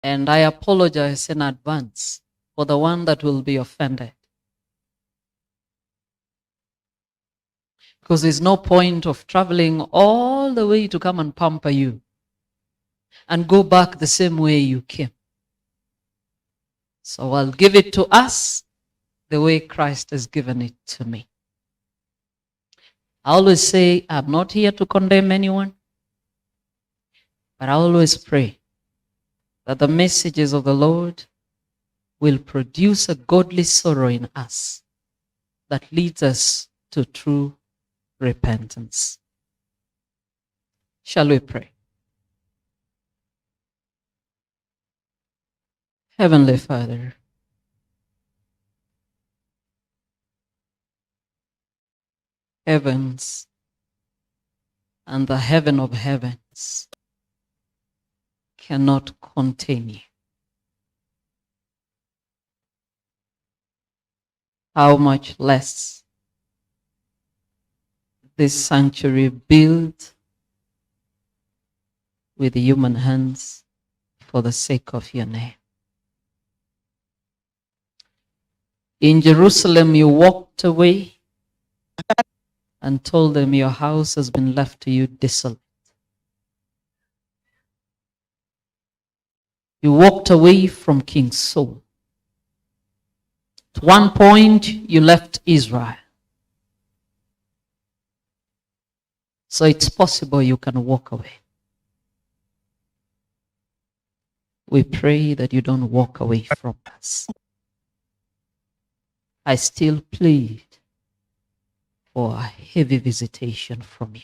And I apologize in advance for the one that will be offended. Because there's no point of traveling all the way to come and pamper you and go back the same way you came. So I'll give it to us the way Christ has given it to me. I always say, I'm not here to condemn anyone, but I always pray that the messages of the Lord will produce a godly sorrow in us that leads us to true repentance. Shall we pray? Heavenly Father, heavens and the heaven of heavens cannot contain you. How much less this sanctuary built with human hands for the sake of your name. In Jerusalem, you walked away and told them your house has been left to you desolate. You walked away from King Saul. At one point, you left Israel. So it's possible you can walk away. We pray that you don't walk away from us. I still plead for a heavy visitation from you.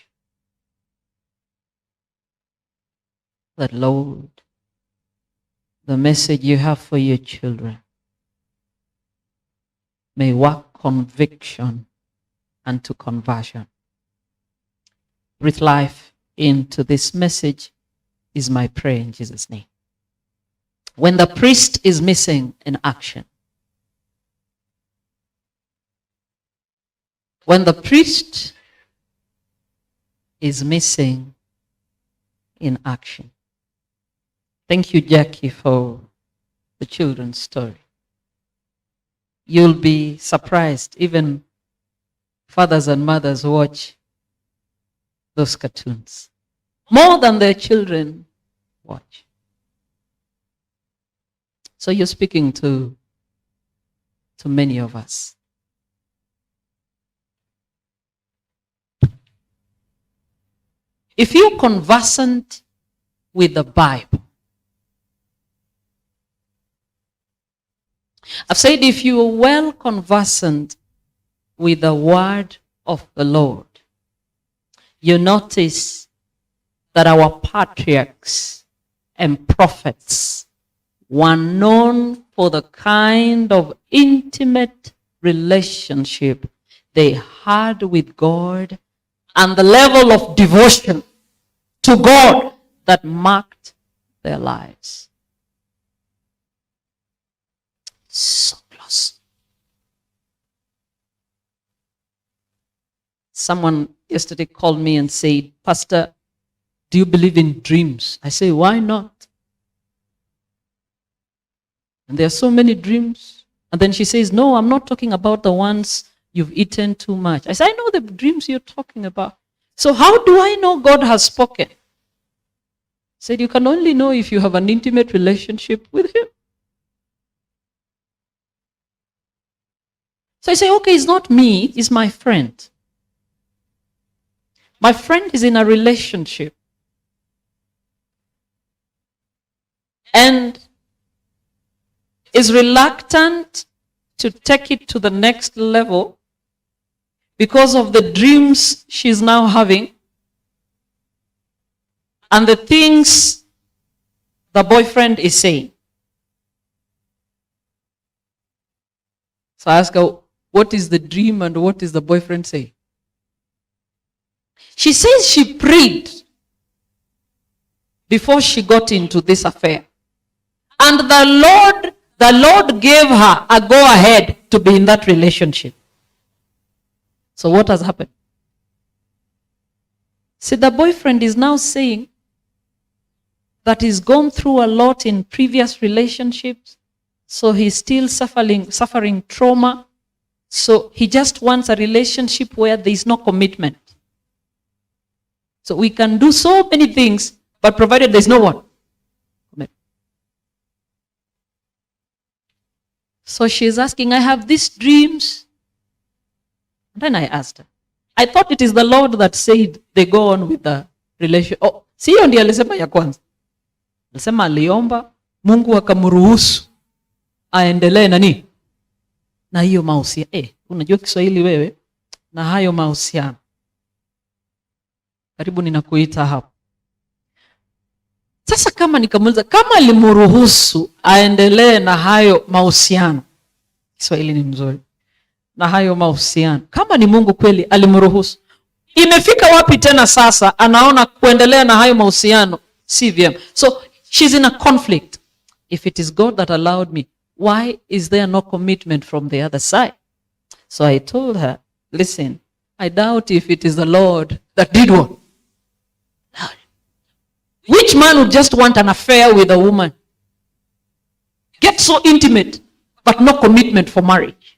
That, Lord, the message you have for your children may work conviction unto conversion. Breathe life into this message is my prayer in Jesus' name. When the priest is missing in action, when the priest is missing in action. Thank you, Jackie, for the children's story. You'll be surprised, even fathers and mothers watch those cartoons more than their children watch. So you're speaking to many of us. If you're conversant with the Bible, I've said if you are well conversant with the word of the Lord, you notice that our patriarchs and prophets were known for the kind of intimate relationship they had with God and the level of devotion to God that marked their lives. So close. Someone yesterday called me and said, Pastor, do you believe in dreams? I say, why not? And there are so many dreams. And then she says, no, I'm not talking about the ones you've eaten too much. I say, I know the dreams you're talking about. So how do I know God has spoken? I said, you can only know if you have an intimate relationship with him. So I say, okay, it's not me, it's my friend. My friend is in a relationship. And is reluctant to take it to the next level because of the dreams she's now having and the things the boyfriend is saying. So I ask her, what is the dream and what is the boyfriend saying? She says she prayed before she got into this affair. And the Lord gave her a go-ahead to be in that relationship. So what has happened? See, the boyfriend is now saying that he's gone through a lot in previous relationships. So he's still suffering trauma. So he just wants a relationship where there is no commitment. So we can do so many things, but provided there's no one. So she's asking, I have these dreams. And then I asked her, I thought it is the Lord that said they go on with the relation. Oh, siyo ndiye alisema ya kwanza. Alisema aliomba, Mungu akamruhusu aendelee nani? Na hiyo mahusiano. Unajua Kiswahili wewe? Na hayo mahusiano. Karibu ninakuita hapo. Sasa kama nikamuuliza, kama alimruhusu aendelee na hayo mahusiano. Kiswahili ni mzuri. Na hayo mahusiano. Kama ni Mungu kweli alimruhusu. Imefika wapi tena sasa anaona kuendelea na hayo mahusiano si vyema. So she's in a conflict. If it is God that allowed me, why is there no commitment from the other side? So I told her, listen, I doubt if it is the Lord that did what? Which man would just want an affair with a woman? Get so intimate, but no commitment for marriage.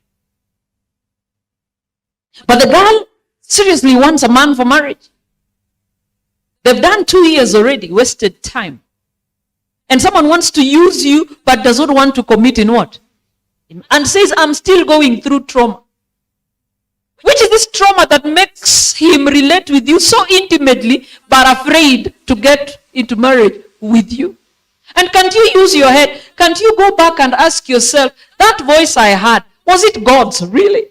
But the girl seriously wants a man for marriage. They've done 2 years already, wasted time. And someone wants to use you, but does not want to commit in what? And says, I'm still going through trauma. Which is this trauma that makes him relate with you so intimately, but afraid to get into marriage with you? And can't you use your head? Can't you go back and ask yourself, that voice I heard, was it God's really?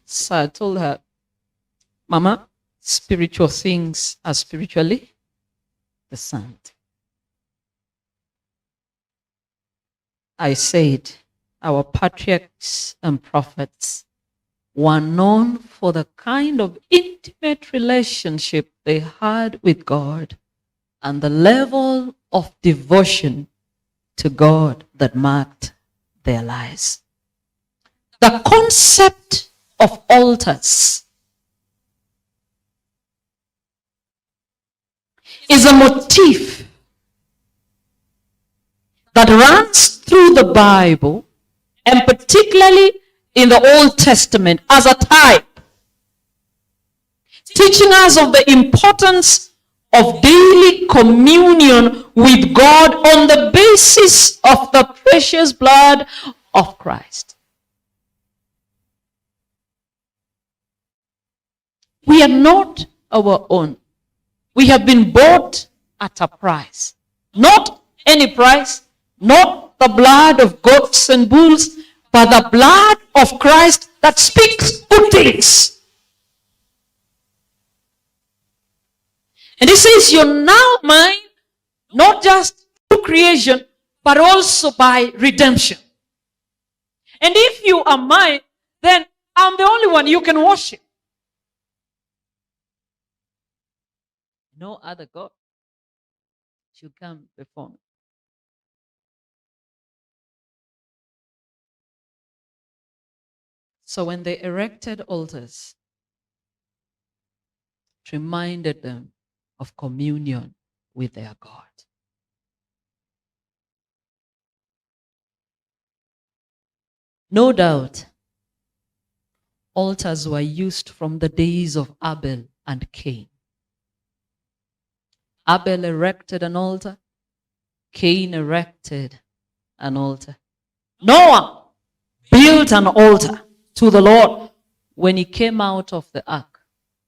So I told her, Mama, spiritual things are spiritually discerned. I said, our patriarchs and prophets were known for the kind of intimate relationship they had with God and the level of devotion to God that marked their lives. The concept of altars is a motif that runs through the Bible, and particularly in the Old Testament as a type, teaching us of the importance of daily communion with God on the basis of the precious blood of Christ. We are not our own. We have been bought at a price. Not any price, not the blood of goats and bulls, but the blood of Christ that speaks good things. And he says, you're now mine, not just through creation, but also by redemption. And if you are mine, then I'm the only one you can worship. No other God should come before me. So when they erected altars, it reminded them of communion with their God. No doubt, altars were used from the days of Abel and Cain. Abel erected an altar. Cain erected an altar. Noah built an altar to the Lord when he came out of the ark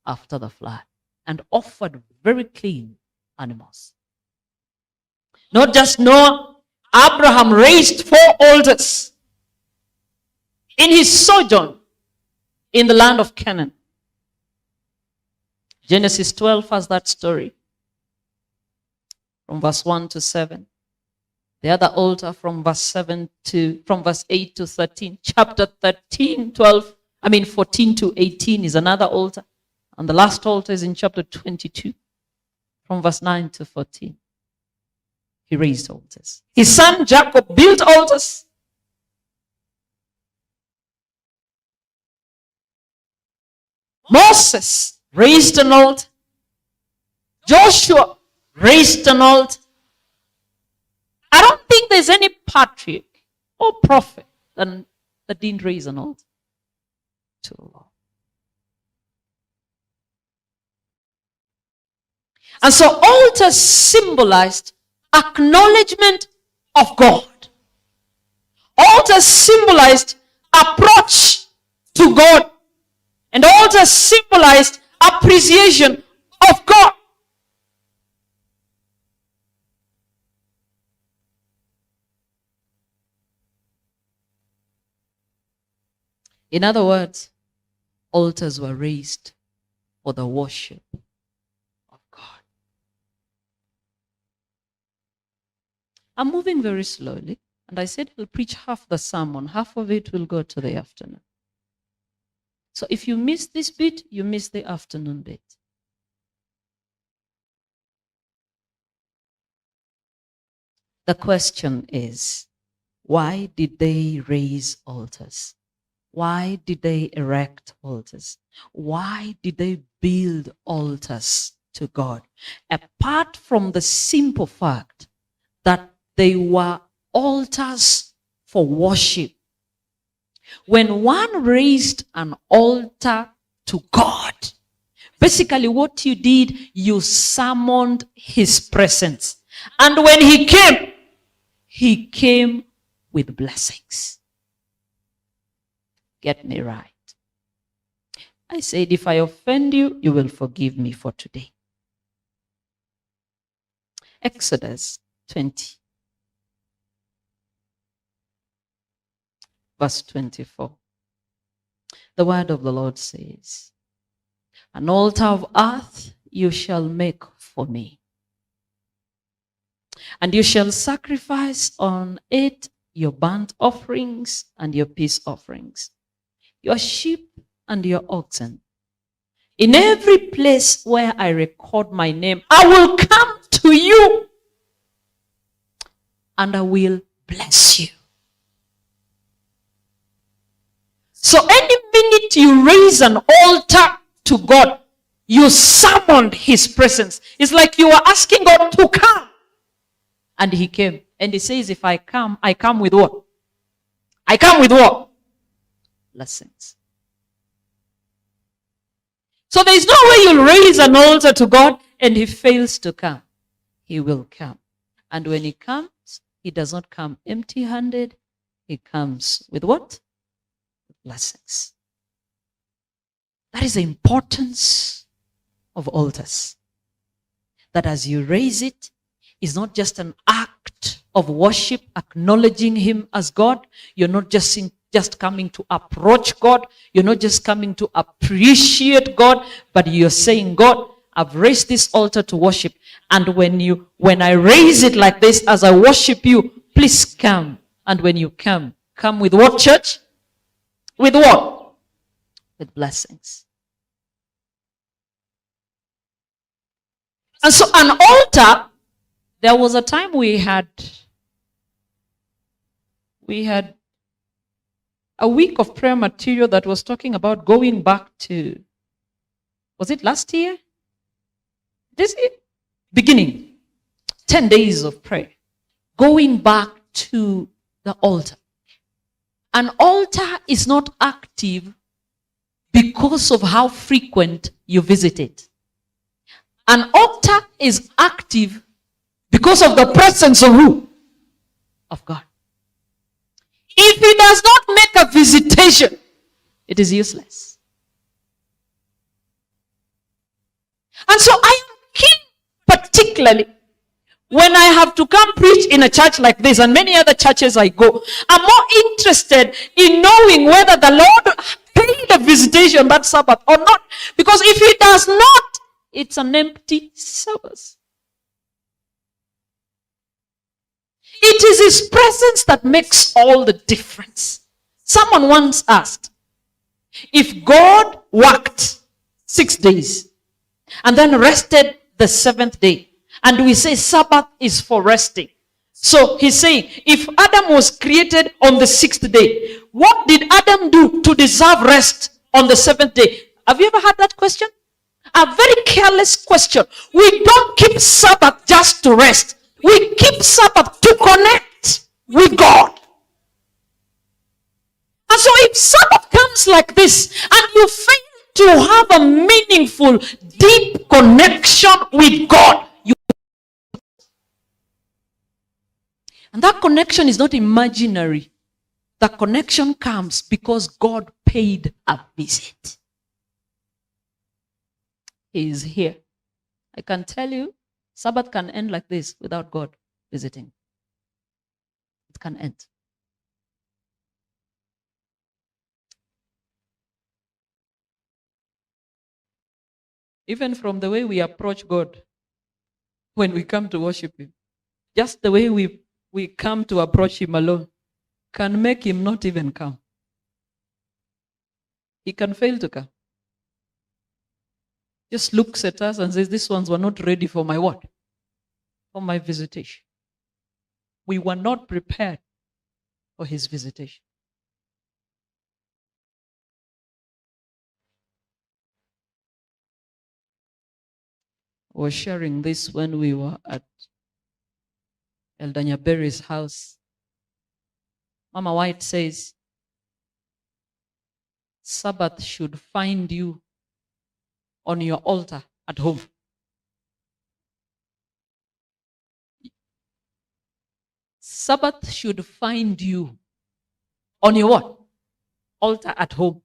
after the flood and offered very clean animals. Not just Noah, Abraham raised 4 altars in his sojourn in the land of Canaan. Genesis 12 has that story from verse 1 to 7. The other altar from verse 8 to 13. Chapter 14 to 18 is another altar. And the last altar is in chapter 22 from verse 9 to 14. He raised altars. His son Jacob built altars. Moses raised an altar. Joshua raised an altar. I don't think there's any patriarch or prophet that didn't raise an altar to the Lord. And so altars symbolized acknowledgement of God. Altars symbolized approach to God. And altars symbolized appreciation of God. In other words, altars were raised for the worship of God. I'm moving very slowly, and I said I'll preach half the sermon. Half of it will go to the afternoon. So if you miss this bit, you miss the afternoon bit. The question is, why did they raise altars? Why did they erect altars? Why did they build altars to God? Apart from the simple fact that they were altars for worship. When one raised an altar to God, basically what you did, you summoned his presence. And when he came with blessings. Get me right. I said, if I offend you, you will forgive me for today. Exodus 20, verse 24. The word of the Lord says, an altar of earth you shall make for me, and you shall sacrifice on it your burnt offerings and your peace offerings, your sheep and your oxen. In every place where I record my name, I will come to you and I will bless you. So any minute you raise an altar to God, you summoned his presence. It's like you are asking God to come. And he came. And he says, if I come with what? I come with what? Blessings. So there is no way you'll raise an altar to God and he fails to come. He will come. And when he comes, he does not come empty-handed. He comes with what? Blessings. That is the importance of altars. That as you raise it, it's not just an act of worship, acknowledging him as God. You're not just coming to approach God. You're not just coming to appreciate God, but you're saying, God, I've raised this altar to worship. And when I raise it like this, as I worship you, please come. And when you come with what, church? With what? With blessings. And so an altar, there was a time we had a week of prayer material that was talking about going back to, was it last year? This year? Beginning. 10 days of prayer. Going back to the altar. An altar is not active because of how frequent you visit it. An altar is active because of the presence of who? Of God. If he does not make a visitation, it is useless. And so I am keen, particularly when I have to come preach in a church like this and many other churches I go, I'm more interested in knowing whether the Lord paid a visitation that Sabbath or not. Because if he does not, it's an empty service. It is his presence that makes all the difference. Someone once asked, if God worked 6 days and then rested the 7th day, and we say Sabbath is for resting. So he's saying, if Adam was created on the 6th day, what did Adam do to deserve rest on the 7th day? Have you ever had that question? A very careless question. We don't keep Sabbath just to rest. We keep Sabbath to connect with God. And so if Sabbath comes like this, and you fail to have a meaningful, deep connection with God, and that connection is not imaginary. The connection comes because God paid a visit. He is here. I can tell you, Sabbath can end like this without God visiting. It can end. Even from the way we approach God when we come to worship Him, just the way we come to approach Him alone can make Him not even come. He can fail to come. Just looks at us and says, these ones were not ready for my what? For my visitation. We were not prepared for His visitation. I was sharing this when we were at Elder Nyabere's house. Mama White says, Sabbath should find you on your altar at home. Sabbath should find you on your what? Altar at home.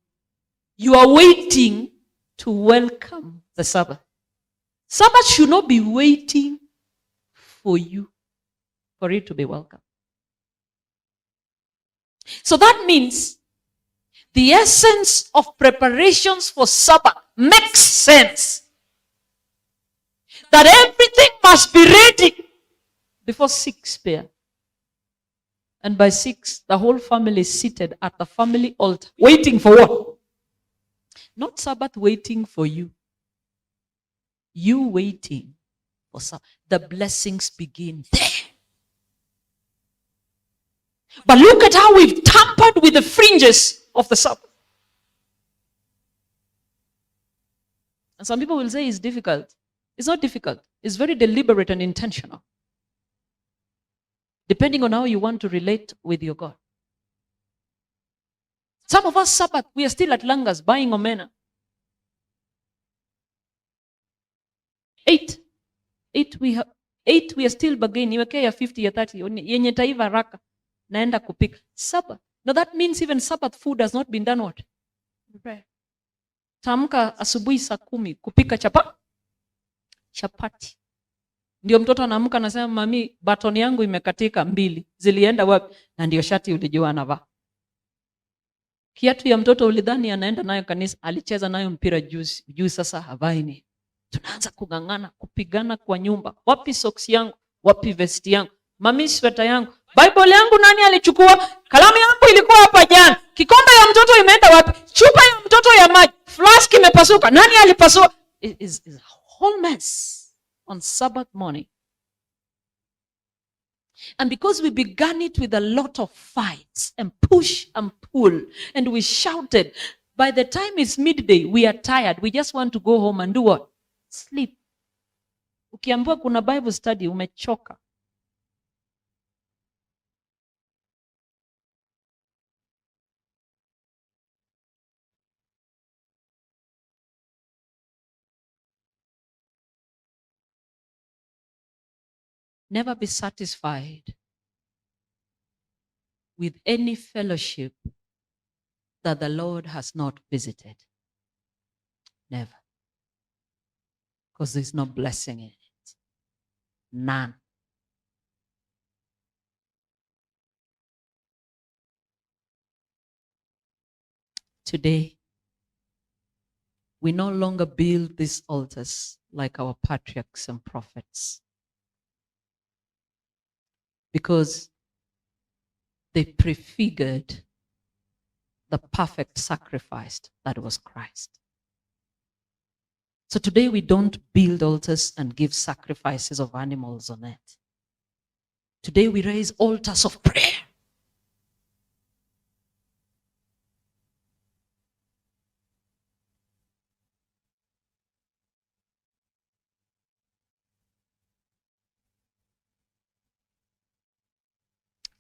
You are waiting to welcome the Sabbath. Sabbath should not be waiting for you, for it to be welcome. So that means the essence of preparations for Sabbath makes sense. That everything must be ready before 6 p.m. And by 6, the whole family is seated at the family altar, waiting for what? Not Sabbath waiting for you. You waiting for Sabbath. The blessings begin there. But look at how we've tampered with the fringes of the Sabbath. And some people will say it's difficult. It's not difficult. It's very deliberate and intentional. Depending on how you want to relate with your God. Some of us Sabbath, we are still at Langas buying omena. 8 we are still bargaining. Niwekea ya 50 ya 30 yenye taiva haraka naenda kupika. Sabbath. Now that means even Sabbath food has not been done what? Prayer. Tamka asubuhi saa 10 kupika chapati. Ndio mtoto anaamka anasema, mami, baton yangu imekatika 2. Zilienda wapi? Na ndio shati ulijua anavaa. Kiatu ya mtoto ulidhani anaenda nayo kanisa, alicheza nayo mpira juzi sasa havai ni. Tunaanza kugangana, kupigana kwa nyumba. Wapi socks yangu? Wapi vesti yangu? Mami, sweta yangu? Bible yangu nani alichukua? Kalamu yangu ilikuwa hapa jana. Kikombe ya mtoto imeenda wapi? Chupa ya mtoto ya maji, flask imepasuka. Nani alipasua? It is a whole mess on Sabbath morning. And because we began it with a lot of fights and push and pull, and we shouted, by the time it's midday, we are tired. We just want to go home and do what? Sleep. Ukiambiwa kuna Bible study, umechoka. Never be satisfied with any fellowship that the Lord has not visited. Never. Because there's no blessing in it. None. Today, we no longer build these altars like our patriarchs and prophets. Because they prefigured the perfect sacrifice that was Christ. So today we don't build altars and give sacrifices of animals on it. Today we raise altars of prayer.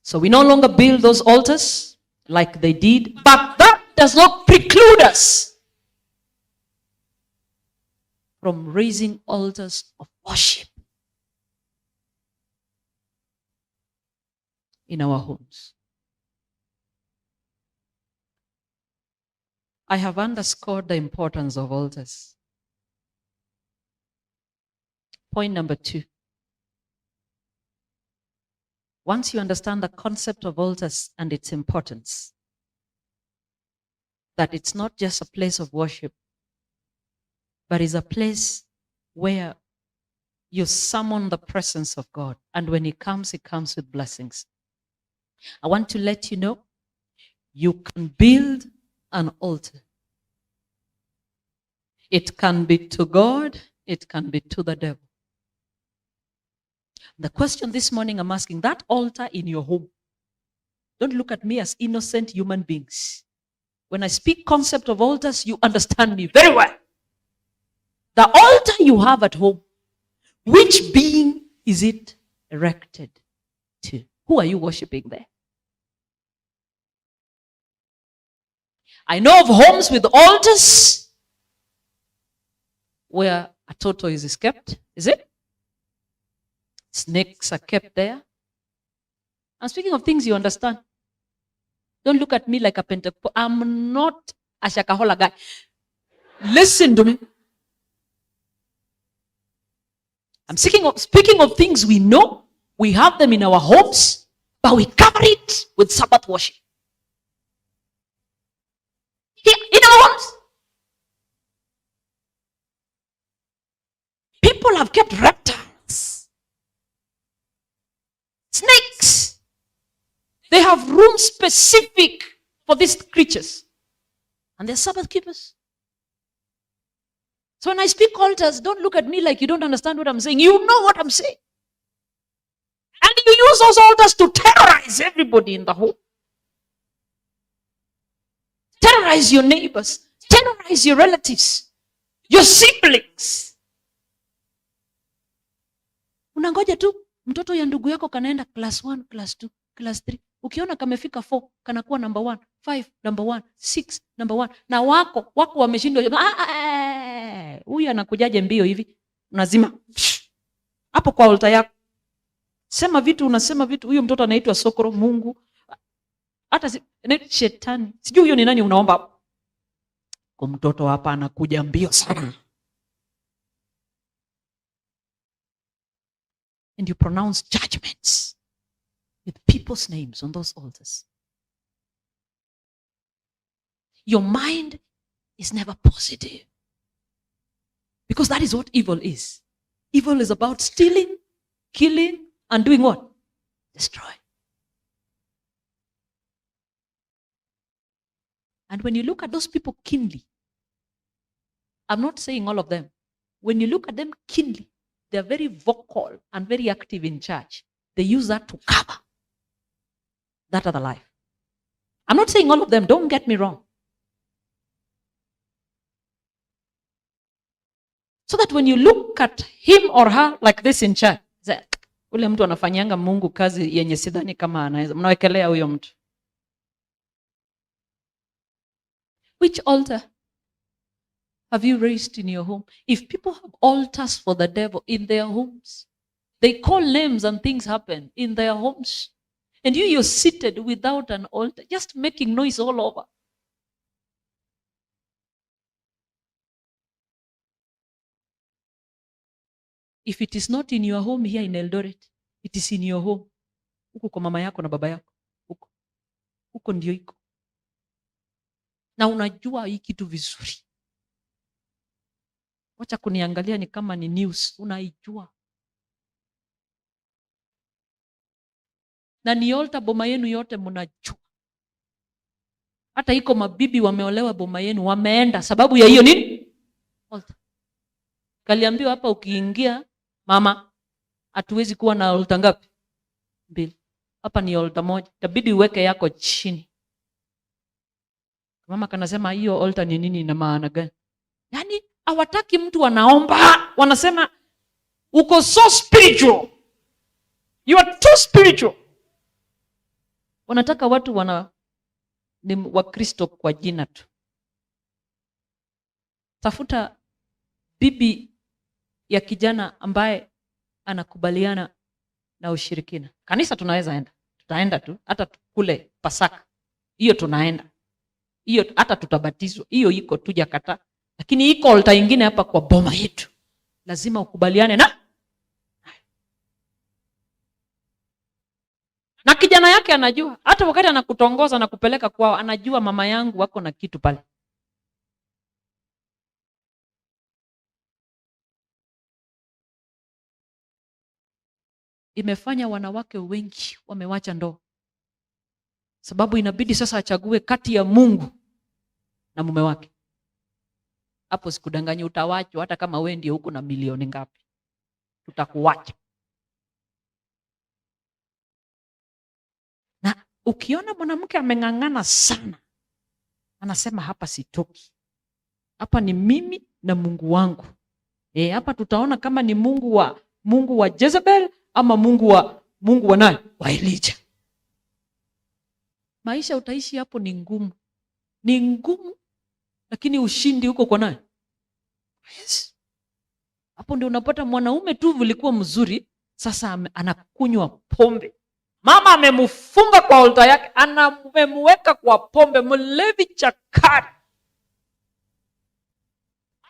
So we no longer build those altars like they did, but that does not preclude us from raising altars of worship in our homes. I have underscored the importance of altars. Point number 2. Once you understand the concept of altars and its importance, that it's not just a place of worship, but is a place where you summon the presence of God. And when it comes with blessings. I want to let you know, you can build an altar. It can be to God, it can be to the devil. The question this morning I'm asking, that altar in your home, don't look at me as innocent human beings. When I speak concept of altars, you understand me very well. The altar you have at home, which being is it erected to? Who are you worshiping there? I know of homes with altars where a tortoise is kept, is it? Snakes are kept there. I'm speaking of things you understand. Don't look at me like a Pentecost. I'm not a Shakahola guy. Listen to me. I'm speaking of things we know. We have them in our homes, but we cover it with Sabbath worship. Here, in our homes. People have kept reptiles, snakes. They have rooms specific for these creatures. And they're Sabbath keepers. So when I speak altars, don't look at me like you don't understand what I'm saying. You know what I'm saying. And you use those altars to terrorize everybody in the home. Terrorize your neighbors. Terrorize your relatives. Your siblings. Unangoja tu mtoto ya ndugu yako kanaenda class 1, class 2, class 3. Ukiona kamefika 4, kanakuwa number 1, 5, number 1, 6, number 1. Na wako wameshindwa. Huyu anakujaje mbio hivi? Unazima. Hapo kwa altar yako. Sema vitu, unasema vitu. Huyo mtoto anaitwa Sokoro, Mungu. Hata shetani. Sijui huyo ni nani unaomba. Kwa mtoto hapa anakuja mbio sana. And you pronounce judgments with people's names on those altars. Your mind is never positive. Because that is what evil is. Evil is about stealing, killing, and doing what? Destroy. And when you look at those people keenly, I'm not saying all of them. When you look at them keenly, they're very vocal and very active in church. They use that to cover that other life. I'm not saying all of them, don't get me wrong. So that when you look at him or her like this in church, ule mtu anafanyanga Mungu kazi yenye sidhani kama anaweza. Mnawekelea huyo mtu. Which altar have you raised in your home? If people have altars for the devil in their homes, they call names and things happen in their homes. And you're seated without an altar, just making noise all over. If it is not in your home here in Eldoret, it is in your home. Huko kwa mama yako na baba yako. Huko ndio iko. Na unajua hii kitu vizuri. Wacha kuniangalia ni kama ni news. Unaijua. Na ni altar boma yenu yote mnajua. Hata iko mabibi wameolewa boma yenu, wameenda sababu ya hiyo nini? Altar. Kaliambiwa hapa ukiingia, mama, hatuwezi kuwa na altar ngapi? 2. Hapa ni altar moja. Itabidi uweke yako chini. Mama kanasema hiyo altar ni nini na maana gani? Yaani hawataki mtu anaomba, wanasema uko so spiritual. You are too spiritual. Wanataka watu ni Wakristo kwa jina tu. Tafuta bibi ya kijana ambaye anakubaliana na ushirikina. Kanisa tunaweza enda. Tutaenda tu, hata kule Pasaka. Hiyo tunaenda. Hiyo hata tutabatizwa. Hiyo iko tujakata. Lakini iko altar ingine hapa kwa boma yetu. Lazima ukubaliane na kijana yake anajua. Hata wakati anakutongoza na kupeleka kwao, anajua mama yangu wako na kitu pale. Imefanya wanawake wengi wamewacha ndoa. Sababu inabidi sasa achague kati ya Mungu na mume wake. Hapo sikudanganya, utawachwa hata kama wewe ndio huko na milioni ngapi. Tutakuacha. Na ukiona mwanamke ameng'ang'ana sana, anasema hapa sitoki. Hapa ni mimi na Mungu wangu. Hapa tutaona kama ni Mungu wa Jezebel ama Mungu wa nani? Wa Elijah. Maisha utaishi hapo ni ngumu. Ni ngumu, lakini ushindi huko kwa nani? Yes. Hapo ndio unapata mwanaume tu vilikuwa mzuri, sasa anakunywa pombe. Mama amemfunga kwa altar yake, anamweka kwa pombe, mlevi chakari.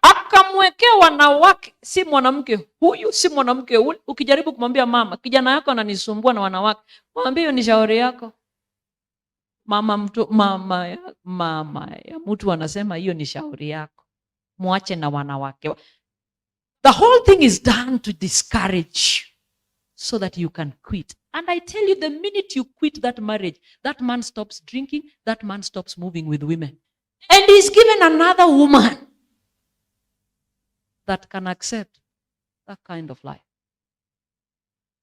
Akamwekea wanawake, si mwanamke huyu, si mwanamke ule. Ukijaribu kumwambia mama, kijana yako ananisumbua na wanawake, mwambie hiyo ni shauri yako. Mama ya mtu anasema hiyo ni shauri yako. Muache na wanawake. The whole thing is done to discourage so that you can quit. And I tell you, the minute you quit that marriage, that man stops drinking, that man stops moving with women. And he's given another woman that can accept that kind of life.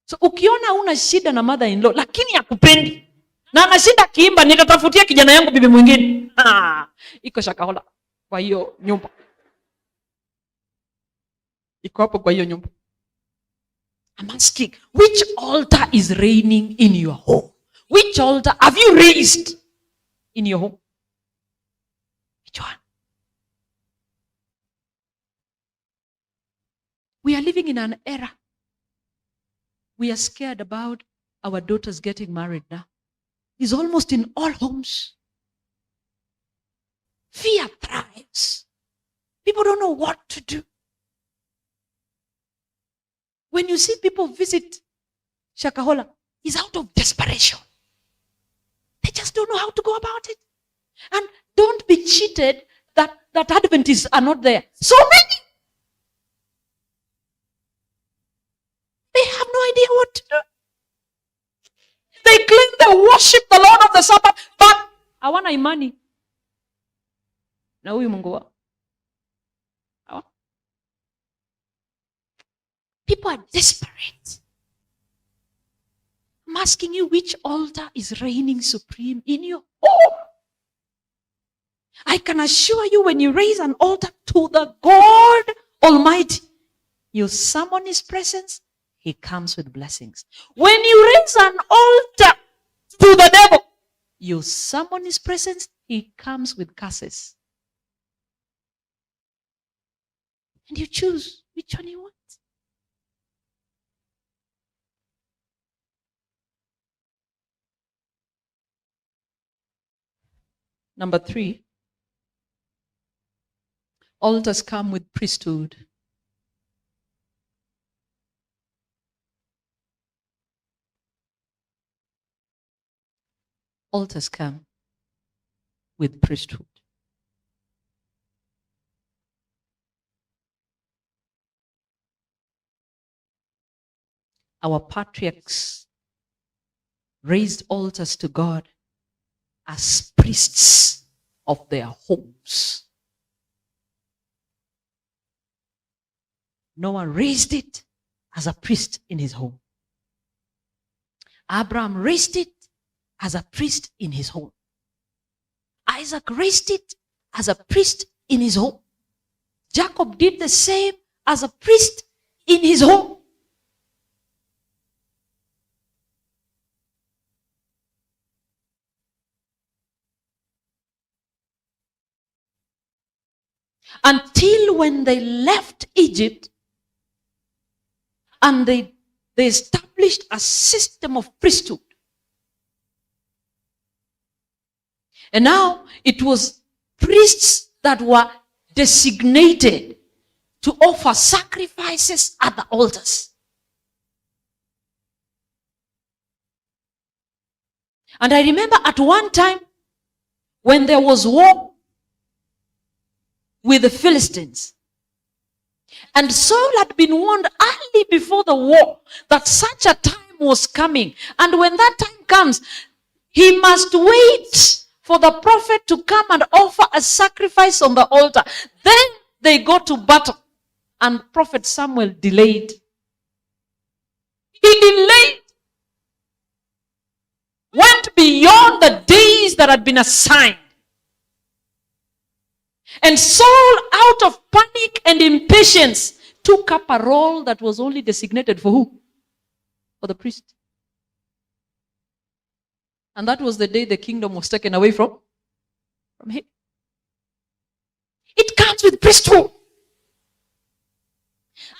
So ukiona una shida na mother-in-law, lakini hakupendi, na ana shida kiimba, nitatafutia kijana yangu bibi mwingine. Iko shakahola kwa hiyo nyumba. Iko hapo kwa hiyo nyumba. I'm asking, which altar is reigning in your home? Which altar have you raised in your home? Which one? We are living in an era. We are scared about our daughters getting married now. It's almost in all homes. Fear thrives. People don't know what to do. When you see people visit Shakahola, it's out of desperation. They just don't know how to go about it. And don't be cheated that Adventists are not there. So many. They have no idea what to do. They claim they worship the Lord of the Sabbath, but hawana imani na huyu Mungu wao. People are desperate. I'm asking you, which altar is reigning supreme in your home? I can assure you, when you raise an altar to the God Almighty, you summon His presence, He comes with blessings. When you raise an altar to the devil, you summon His presence, He comes with curses. And you choose which one you want. Number 3, altars come with priesthood. Altars come with priesthood. Our patriarchs raised altars to God as priests of their homes. Noah raised it as a priest in his home. Abraham raised it as a priest in his home. Isaac raised it as a priest in his home. Jacob did the same as a priest in his home. until when they left Egypt and they established a system of priesthood. And now it was priests that were designated to offer sacrifices at the altars. And I remember at one time when there was war with the Philistines, and Saul had been warned early before the war that such a time was coming. And when that time comes, he must wait for the prophet to come and offer a sacrifice on the altar. Then they go to battle. And Prophet Samuel delayed. He delayed. Went beyond the days that had been assigned. And Saul, out of panic and impatience, took up a role that was only designated for who? For the priest. And that was the day the kingdom was taken away from him. It comes with priesthood.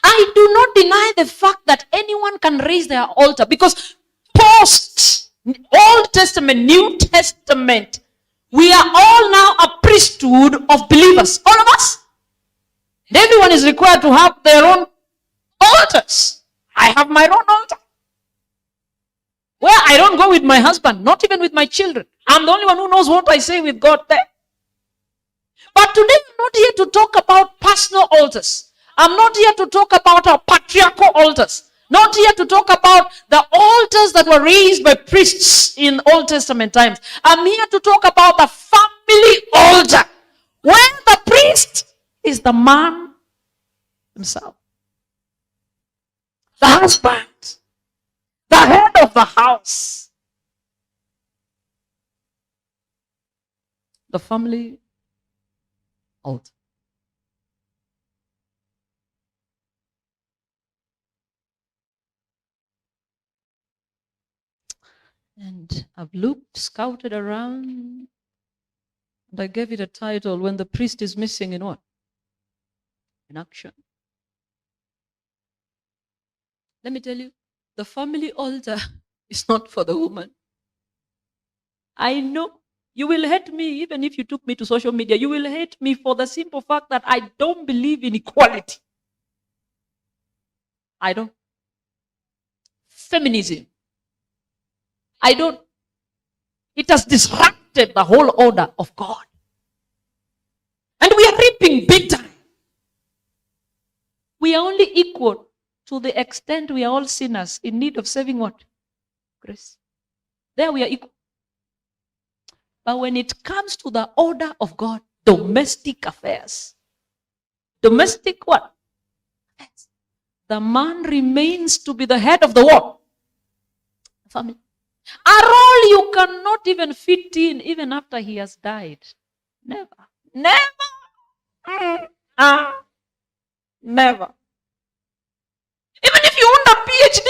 I do not deny the fact that anyone can raise their altar, because post Old Testament, New Testament, we are all now a priesthood of believers. All of us. And everyone is required to have their own altars. I have my own altar. Well, I don't go with my husband, not even with my children. I'm the only one who knows what I say with God there. But today I'm not here to talk about personal altars. I'm not here to talk about our patriarchal altars. Not here to talk about the altars that were raised by priests in Old Testament times. I'm here to talk about the family altar, where the priest is the man himself. The husband. The head of the house. The family altar. And I've looked, scouted around, and I gave it a title, When the Priest is Missing in what? In action. Let me tell you, the family altar is not for the woman. I know you will hate me even if you took me to social media. You will hate me for the simple fact that I don't believe in equality. I don't. Feminism. I don't. It has disrupted the whole order of God. And we are reaping big time. We are only equal to the extent we are all sinners in need of saving what? Grace. There we are equal. But when it comes to the order of God, domestic affairs. Domestic what? The man remains to be the head of the what? Family. A role you cannot even fit in even after he has died. Never. Never. Never. Even if you want a PhD.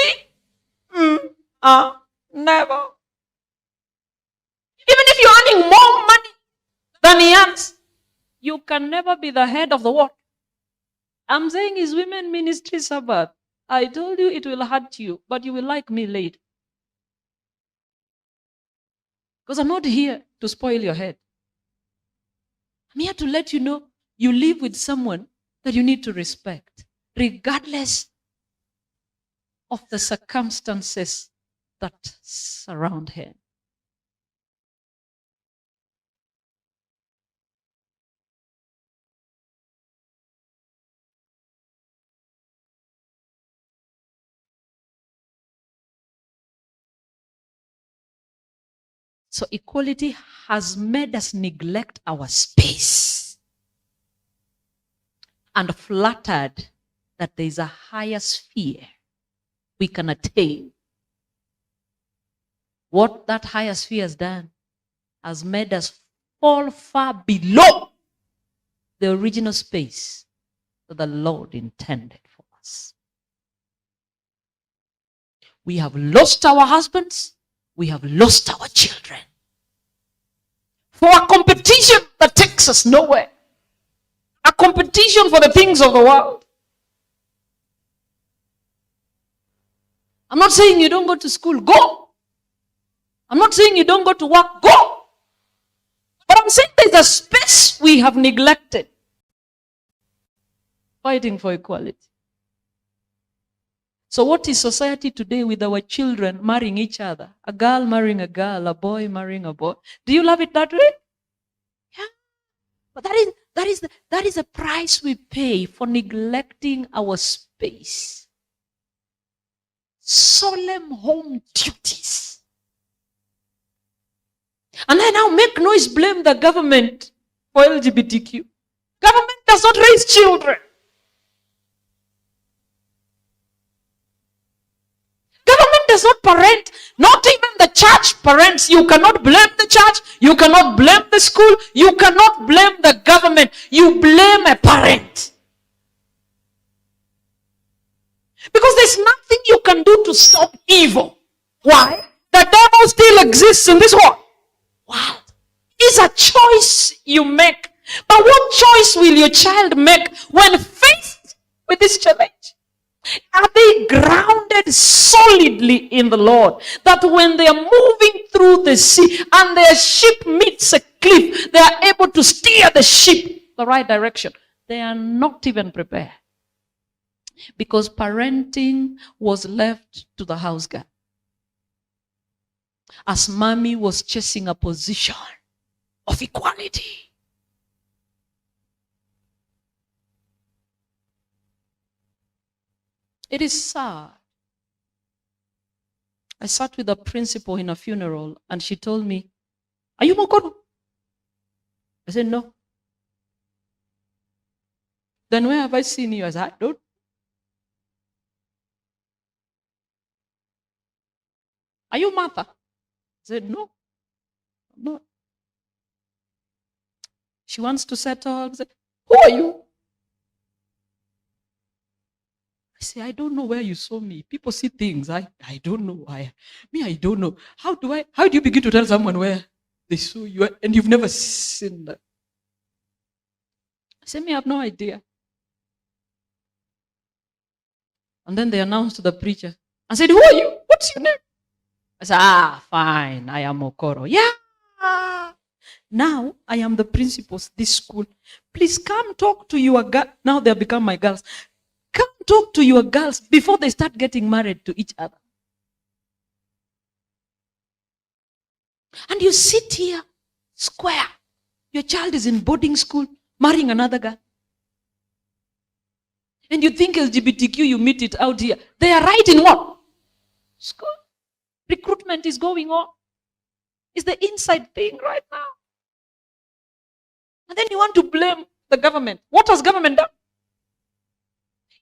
Never. Even if you're earning more money than he earns, you can never be the head of the what? I'm saying is women ministry Sabbath. I told you it will hurt you, but you will like me later. Because I'm not here to spoil your head. I'm here to let you know you live with someone that you need to respect, regardless of the circumstances that surround him. So equality has made us neglect our space and flattered that there is a higher sphere we can attain. What that higher sphere has done has made us fall far below the original space that the Lord intended for us. We have lost our husbands. We have lost our children for a competition that takes us nowhere. A competition for the things of the world. I'm not saying you don't go to school. Go. I'm not saying you don't go to work. Go. But I'm saying there's a space we have neglected. Fighting for equality. So what is society today with our children marrying each other? A girl marrying a girl, a boy marrying a boy. Do you love it that way? Yeah. But that is the price we pay for neglecting our space. Solemn home duties. And then now make noise, blame the government for LGBTQ. Government does not raise children. Government does not parent. Not even the church parents. You cannot blame the church. You cannot blame the school. You cannot blame the government. You blame a parent. Because there's nothing you can do to stop evil. Why? The devil still exists in this world. Wow. It's a choice you make. But what choice will your child make when faced with this challenge? Are they grounded solidly in the Lord? That when they are moving through the sea and their ship meets a cliff, they are able to steer the ship the right direction. They are not even prepared. Because parenting was left to the house girl. As mommy was chasing a position of equality. It is sad. I sat with a principal in a funeral and she told me, "Are you Mokoro?" I said, "No." "Then where have I seen you?" I said, "I don't." "Are you Martha?" I said, "No, I'm not." She wants to settle. I said, "Who are you?" I say, "I don't know where you saw me. People see things. I don't know. I don't know. How do you begin to tell someone where they saw you and you've never seen them?" I said, "Me, I have no idea." And then they announced to the preacher. I said, "Who are you? What's your name?" I said, "Fine, I am Mokoro." "Yeah. Now I am the principal of this school. Please come talk to your girl." Now they have become my girls. "Come talk to your girls before they start getting married to each other." And you sit here, square. Your child is in boarding school, marrying another girl. And you think LGBTQ, you meet it out here. They are right in what? School. Recruitment is going on. It's the inside thing right now. And then you want to blame the government. What has government done?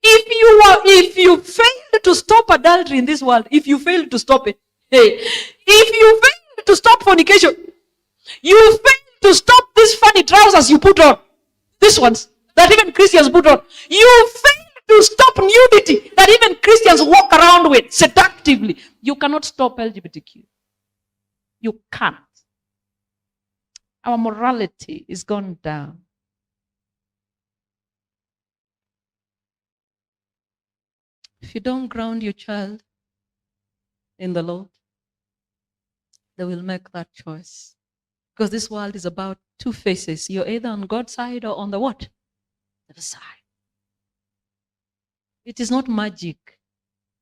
If you fail to stop adultery in this world, if you fail to stop it, if you fail to stop fornication, you fail to stop these funny trousers you put on, these ones that even Christians put on, you fail to stop nudity that even Christians walk around with seductively, you cannot stop LGBTQ. You can't. Our morality is gone down. If you don't ground your child in the Lord, they will make that choice. Because this world is about two faces. You're either on God's side or on the what? The other side. It is not magic.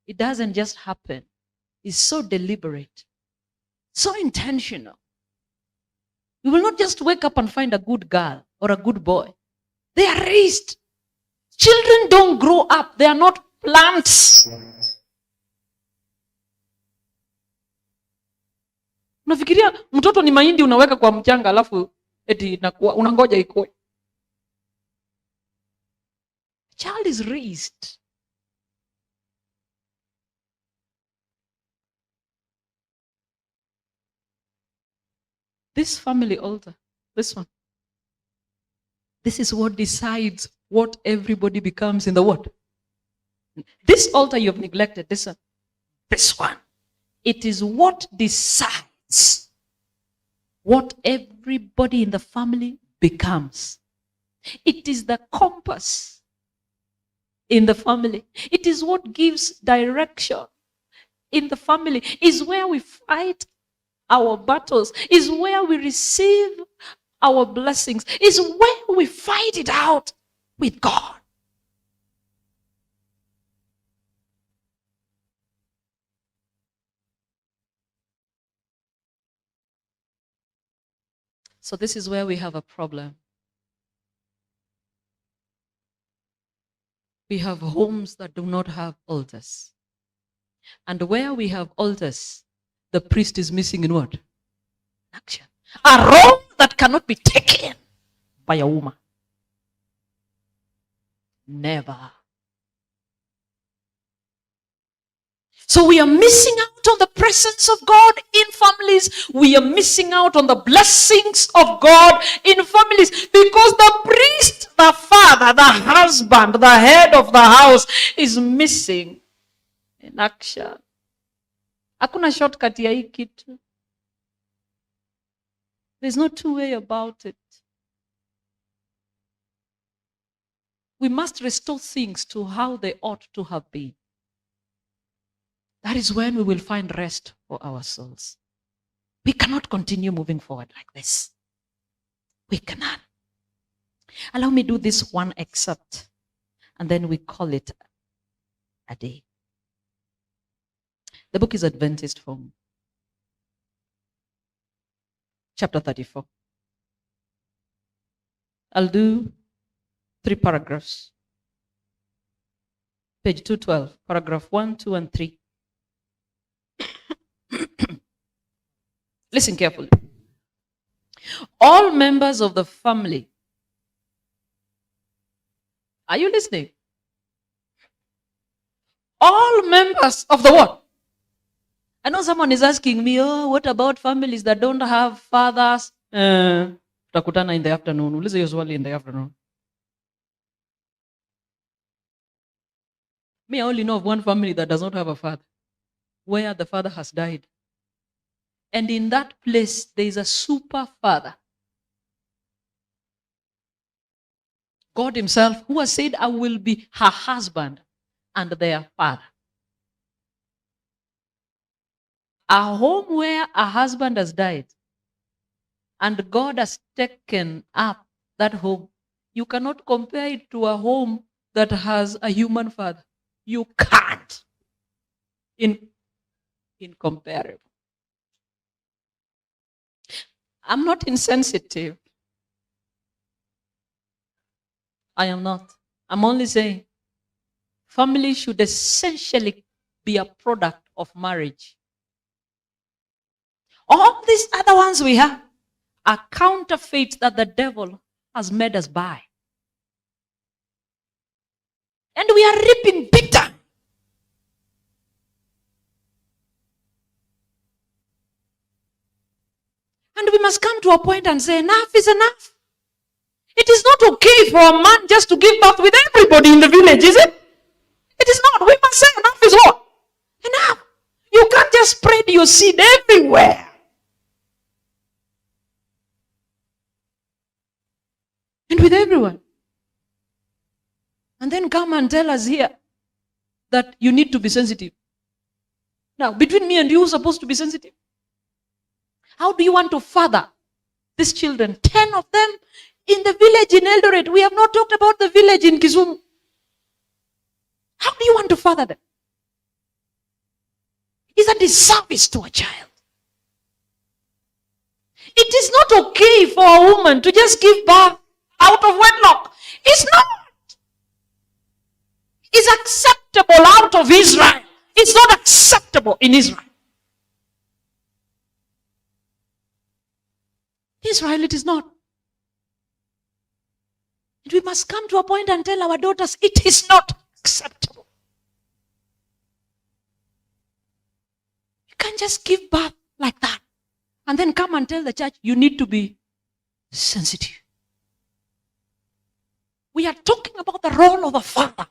It doesn't just happen. It's so deliberate, so intentional. You will not just wake up and find a good girl or a good boy. They are raised. Children don't grow up. They are not plants. Unafikiria mtoto ni mahindi unaweka kwa mchanga alafu eti unangoja ikue. Child is raised. This family altar, this one. This is what decides what everybody becomes in the what? This altar you have neglected, this one. This one. It is what decides what everybody in the family becomes. It is the compass in the family. It is what gives direction in the family. Is where we fight our battles. Is where we receive our blessings. Is where we fight it out with God. So this is where we have a problem. We have homes that do not have altars. And where we have altars, the priest is missing in what? Action. A role that cannot be taken by a woman. Never. So we are missing out on the presence of God in families. We are missing out on the blessings of God in families because the priest, the father, the husband, the head of the house is missing in action. Hakuna shortcut ya hii kitu. There's no two way about it. We must restore things to how they ought to have been. That is when we will find rest for our souls. We cannot continue moving forward like this. We cannot. Allow me to do this one excerpt, and then we call it a day. The book is Adventist Home, chapter 34. I'll do 3 paragraphs. Page 212, paragraph 1, 2, and 3. Listen carefully. All members of the family. Are you listening? All members of the what? I know someone is asking me, oh, what about families that don't have fathers? Tutakutana in the afternoon. Ulize hiyo swali in the afternoon. Me, I only know of one family that does not have a father, where the father has died. And in that place, there is a super father. God himself, who has said, I will be her husband and their father. A home where a husband has died and God has taken up that home, you cannot compare it to a home that has a human father. You can't. Incomparable. I'm not insensitive. I am not. I'm only saying family should essentially be a product of marriage. All these other ones we have are counterfeits that the devil has made us buy. And we are reaping bitter. And we must come to a point and say, enough is enough. It is not okay for a man just to give birth with everybody in the village, is it? It is not. We must say enough is what? Enough. You can't just spread your seed everywhere. And with everyone. And then come and tell us here that you need to be sensitive. Now, between me and you, who's supposed to be sensitive? How do you want to father these children? 10 of them in the village in Eldoret. We have not talked about the village in Kisumu. How do you want to father them? Is a disservice to a child. It is not okay for a woman to just give birth out of wedlock. It's not. It's acceptable out of Israel. It's not acceptable in Israel. Israel, it is not. And we must come to a point and tell our daughters, it is not acceptable. You can't just give birth like that and then come and tell the church, you need to be sensitive. We are talking about the role of a father.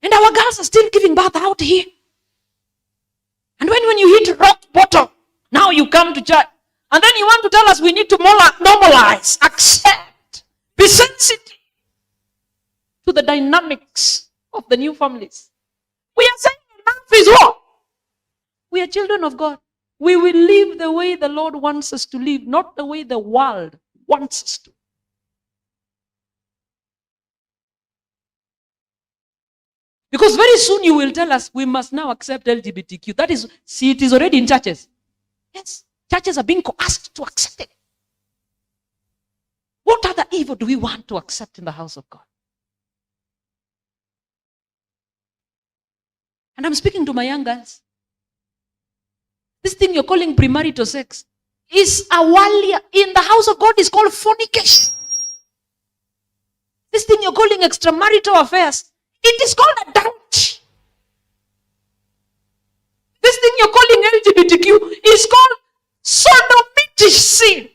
And our girls are still giving birth out here. And when you hit rock bottom, now you come to church And then you want to tell us we need to normalize, accept, be sensitive to the dynamics of the new families. We are saying enough is what? We are children of God. We will live the way the Lord wants us to live, not the way the world wants us to. Because very soon you will tell us we must now accept LGBTQ. That is, see, it is already in churches. Yes, churches are being coerced to accept it. What other evil do we want to accept in the house of God? And I'm speaking to my young girls. This thing you're calling premarital sex is a walia in the house of God is called fornication. This thing you're calling extramarital affairs, it is called adultery. This thing you're calling LGBTQ is called sodomitic sin.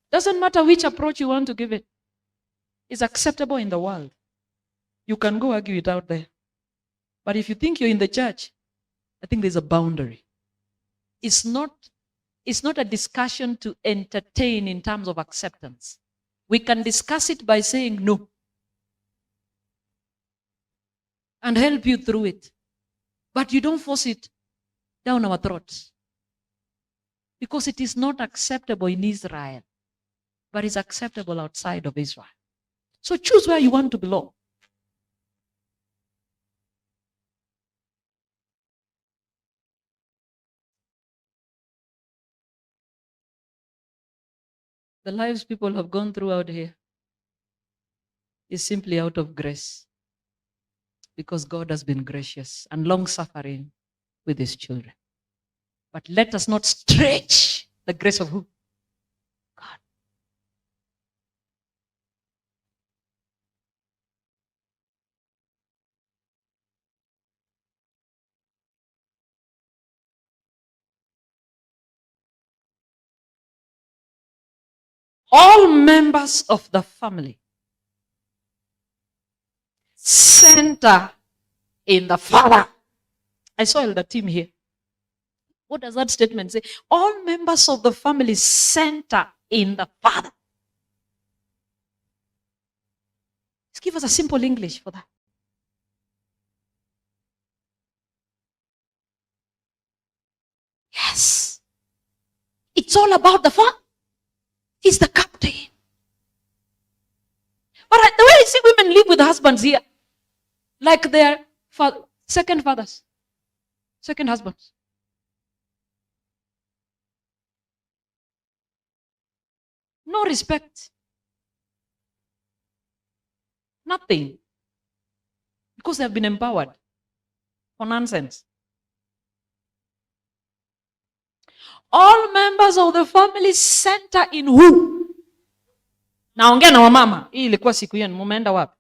Doesn't matter which approach you want to give it. It's acceptable in the world. You can go argue it out there. But if you think you're in the church, I think there's a boundary. It's not a discussion to entertain in terms of acceptance. We can discuss it by saying no and help you through it. But you don't force it down our throats. Because it is not acceptable in Israel, but it's acceptable outside of Israel. So choose where you want to belong. The lives people have gone through out here is simply out of grace. Because God has been gracious and long-suffering with his children. But let us not stretch the grace of who? God. All members of the family center in the Father. I saw the team here. What does that statement say? All members of the family center in the Father. Just give us a simple English for that. Yes. It's all about the Father. He's the captain. But the way I see women live with husbands here, like their second fathers, second husbands. No respect. Nothing. Because they have been empowered for nonsense. All members of the family center in who? Naongea na wamama. Hii ilikuwa siku yenu, mumeenda wapi?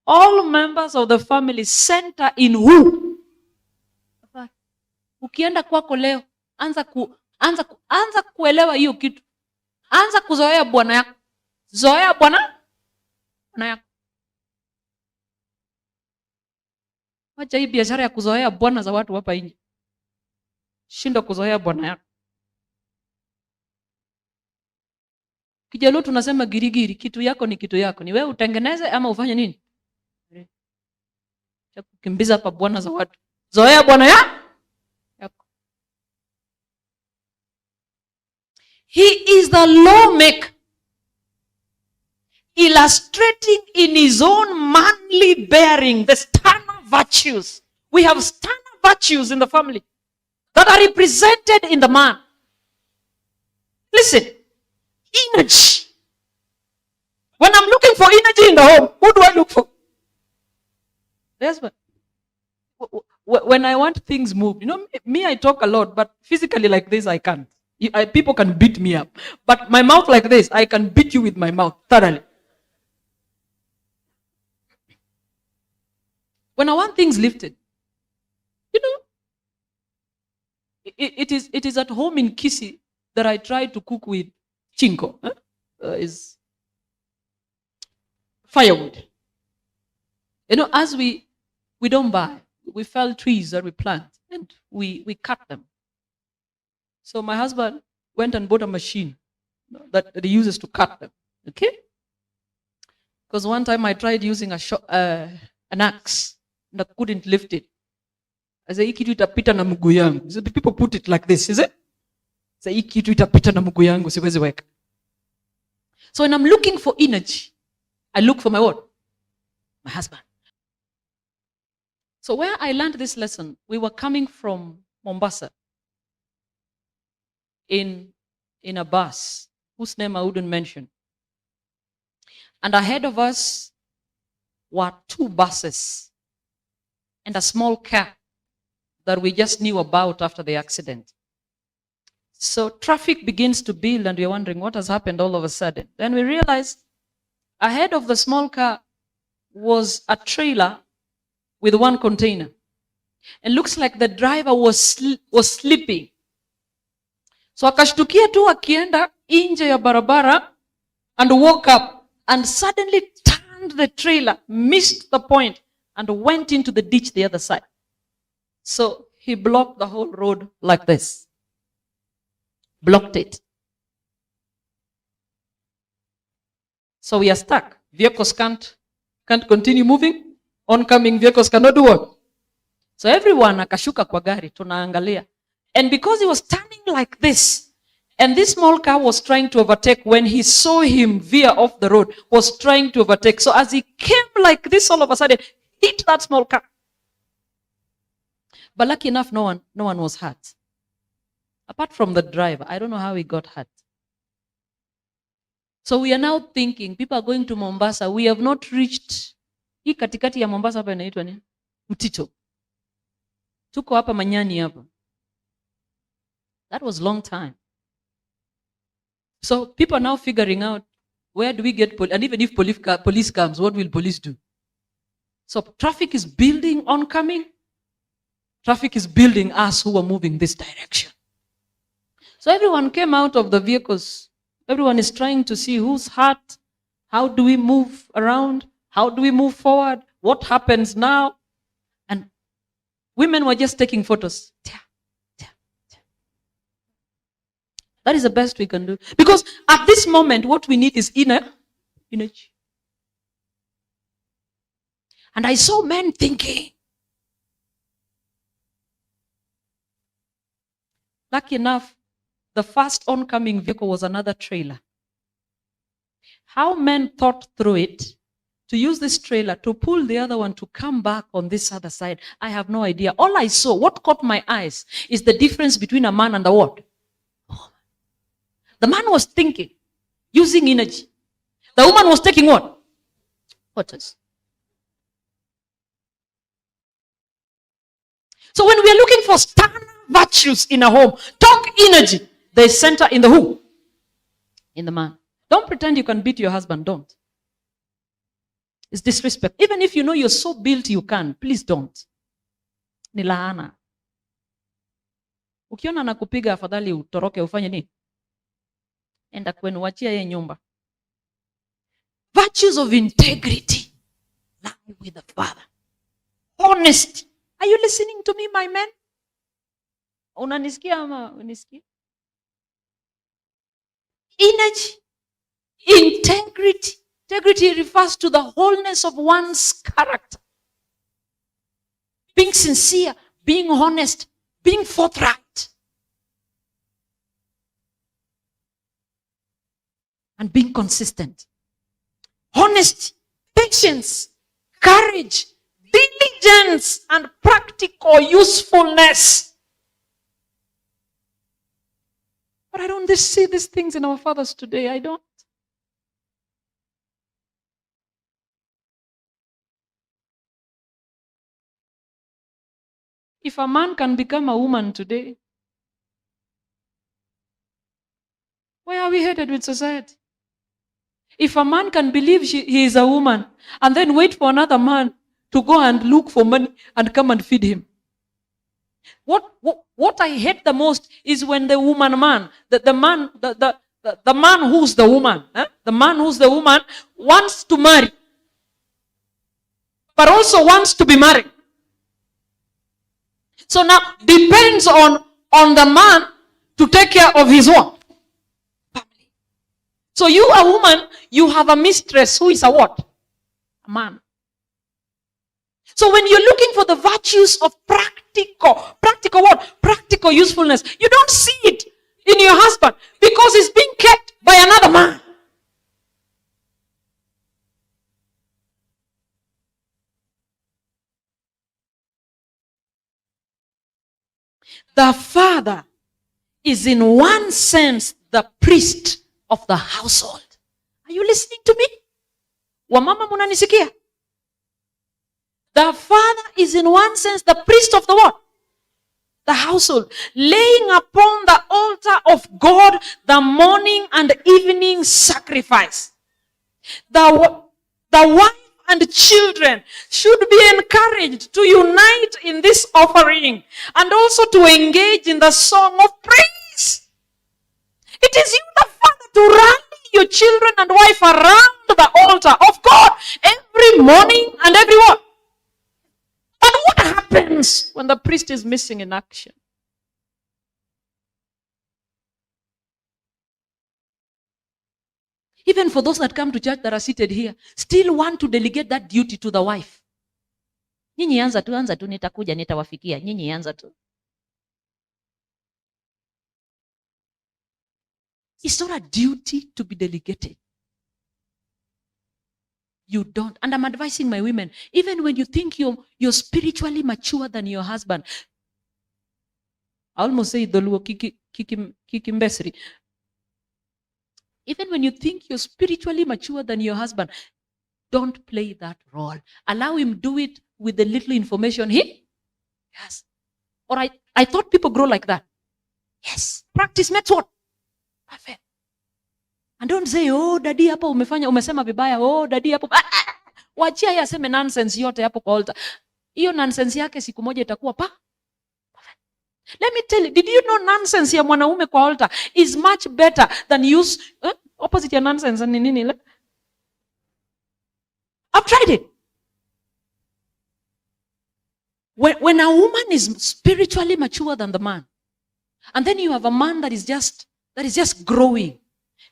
All members of the family center in who? Ukienda kwako leo, anza kuelewa hiyo kitu. Anza kuzoea bwana yako. Zoea bwana yako. Wacha hii biashara ya kuzoea bwana za watu hapa nje. Shinda kuzoea bwana yako. Kijalo tunasema girigiri, kitu yako ni kitu yako. Ni wewe utengeneze ama ufanye nini? Kukimbiza hapa bwana za watu. Zoea bwana yako. He is the lawmaker, illustrating in his own manly bearing the sterner virtues. We have sterner virtues in the family that are represented in the man. Listen, energy. When I'm looking for energy in the home, who do I look for? Yes, but when I want things moved, you know, me, I talk a lot, but physically like this, I can't. People can beat me up. But my mouth like this, I can beat you with my mouth thoroughly. When I want things lifted, you know, it is at home in Kisi that I try to cook with chinko. Is firewood. You know, as we don't buy. we fell trees that we plant and we cut them. So my husband went and bought a machine that he uses to cut them. Okay? Because one time I tried using an axe and I couldn't lift it. I said, "Hiki tu itapita na mguu yangu." So people put it like this, is it? Say, "Hiki tu itapita na mguu yangu, siwezi weka." So when I'm looking for energy, I look for my what? My husband. So where I learned this lesson, we were coming from Mombasa in a bus, whose name I wouldn't mention. And ahead of us were 2 buses and a small car that we just knew about after the accident. So traffic begins to build and we're wondering what has happened all of a sudden. Then we realized ahead of the small car was a trailer with 1 container. It looks like the driver was sleeping. So akashtukia tu akienda nje ya barabara and woke up and suddenly turned the trailer, missed the point and went into the ditch the other side. So he blocked the whole road like this. Blocked it. So we are stuck. Vehicles can't continue moving. Oncoming vehicles cannot do what? So everyone akashuka kwa gari, tunaangalia. And because he was standing like this, and this small car was trying to overtake, when he saw him veer off the road, was trying to overtake. So as he came like this, all of a sudden, hit that small car. But lucky enough, no one was hurt. Apart from the driver, I don't know how he got hurt. So we are now thinking, people are going to Mombasa. We have not reached hii katikati ya Mombasa hapa inaitwa nini? Mtito. Tuko hapa Manyani hapa. That was long time. So people are now figuring out, where do we get police? And even if police comes, what will police do? So traffic is building oncoming. Traffic is building us who are moving this direction. So everyone came out of the vehicles. Everyone is trying to see who's hurt. How do we move around? How do we move forward? What happens now? And women were just taking photos. That is the best we can do. Because at this moment, what we need is energy. And I saw men thinking. Lucky enough, the first oncoming vehicle was another trailer. How men thought through it to use this trailer to pull the other one to come back on this other side, I have no idea. All I saw, what caught my eyes, is the difference between a man and a what? The man was thinking, using energy. The woman was taking what? Photos. So when we are looking for standard virtues in a home, talk energy, they center in the who? In the man. Don't pretend you can beat your husband. Don't. It's disrespect. Even if you know you're so built you can, please don't. Ni laana. Ukiona anakupiga afadhali utoroke ufanye nini? Enda kwenu, wachia yeye nyumba. Virtues of integrity lie with the Father. Honesty. Are you listening to me, my men? Unanisikia ama unisikia? Energy. Integrity. Integrity refers to the wholeness of one's character. Being sincere, being honest, being forthright. And being consistent. Honesty, patience, courage, diligence, and practical usefulness. But I don't see these things in our fathers today. I don't. If a man can become a woman today, where are we headed with society? If a man can believe he is a woman and then wait for another man to go and look for money and come and feed him. What I hate the most is when the man who's the woman, the man who's the woman wants to marry, but also wants to be married. So now depends on the man to take care of his what? Family. So you, a woman, you have a mistress who is a what? A man. So when you're looking for the virtues of practical what? Practical usefulness, you don't see it in your husband because he's being kept by another man. The father is in one sense the priest of the household. Are you listening to me? Wamama munanisikia? The father is in one sense the priest of the what? The household. Laying upon the altar of God the morning and evening sacrifice. The wife and children should be encouraged to unite in this offering and also to engage in the song of praise. It is you, the father, to rally your children and wife around the altar of God every morning and every what? But what happens when the priest is missing in action? Even for those that come to church that are seated here, still want to delegate that duty to the wife. Nyinyi anza tu, nitakuja, nitawafikia. Nyinyi anza tu. It's not a duty to be delegated. You don't. And I'm advising my women, even when you think you're spiritually mature than your husband. I almost say Doluo Kikimbesri. Even when you think you're spiritually mature than your husband, don't play that role. Allow him do it with the little information he has. Or I thought people grow like that. Yes. Practice makes what? Perfect. And don't say, oh, daddy hapo umesema vibaya. Oh, daddy hapo. Wachia yeye aseme nonsense yote hapo kwa altar. Hiyo nonsense yake siku moja itakuwa pa. Let me tell you, did you know nonsense ya mwanaume kwa altar is much better than use opposite ya nonsense ni nini? I've tried it. When a woman is spiritually mature than the man, and then you have a man that is just growing,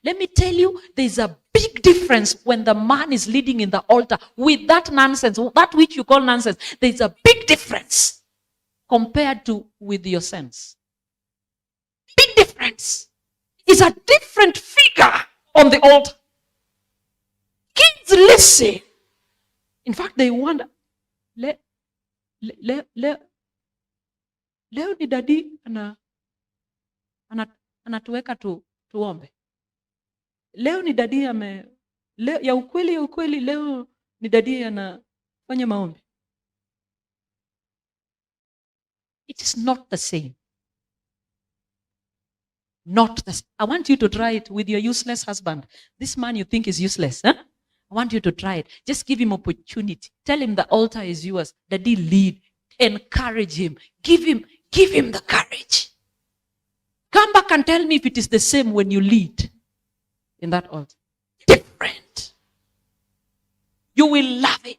let me tell you, there's a big difference when the man is leading in the altar with that nonsense, that which you call nonsense. There's a big difference compared to with your sense. Big difference. It's a different figure on the altar. Kids listen. In fact, they wonder, leo ni daddy anatuweka tuombe. Leo ni daddy ya ukweli leo ni daddy anafanya maombi. It is not the same. Not the same. I want you to try it with your useless husband. This man you think is useless, huh? I want you to try it. Just give him opportunity. Tell him the altar is yours. Daddy, lead. Encourage him. Give him the courage. Come back and tell me if it is the same when you lead in that altar. Different. You will love it.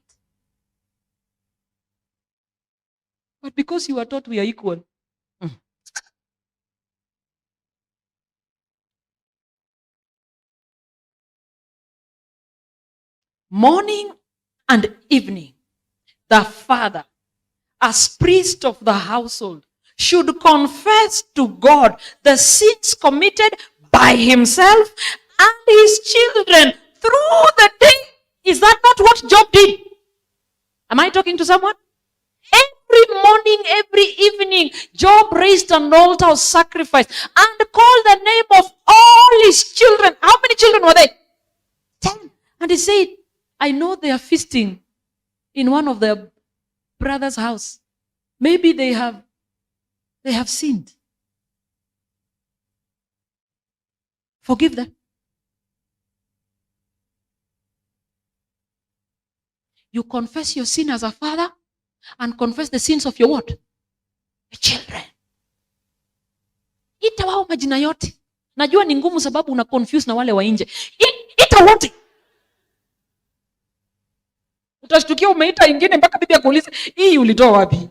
But because you are taught we are equal. Morning and evening, the father, as priest of the household, should confess to God the sins committed by himself and his children through the day. Is that not what Job did? Am I talking to someone? Every morning, every evening, Job raised an altar of sacrifice and called the name of all his children. How many children were they? 10. And he said, I know they are feasting in one of their brother's house. Maybe they have sinned. Forgive them. You confess your sin as a father and confess the sins of your what? Your children. Ita wao majina yote. Najua ni ngumu sababu una confuse na wale wa nje. Ita wote. Utashtukia umeita ingine mpaka bibi akuulize, hii ulitoa wapi?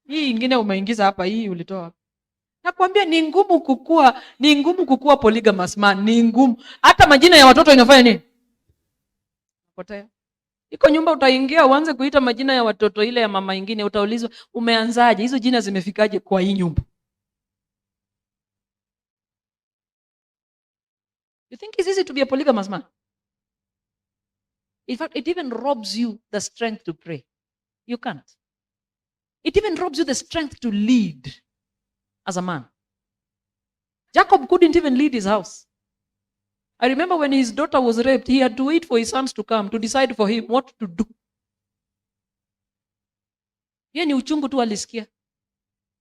Hii ingine umeingiza hapa, hii ulitoa. Nakwambia ni ngumu kukua polygamous man, ni ngumu. Hata majina ya watoto inafanya nini? Potea. Iko nyumba utaingia uanze kuita majina ya watoto ile ya mama ingine, utaulizwa umeanzaje? Hizo jina zimefikaje kwa hii nyumba? You think it's easy to be a polygamous man? In fact, it even robs you the strength to pray. You can't. It even robs you the strength to lead as a man. Jacob couldn't even lead his house. I remember when his daughter was raped, he had to wait for his sons to come to decide for him what to do. Yeye ni uchungu tu alisikia.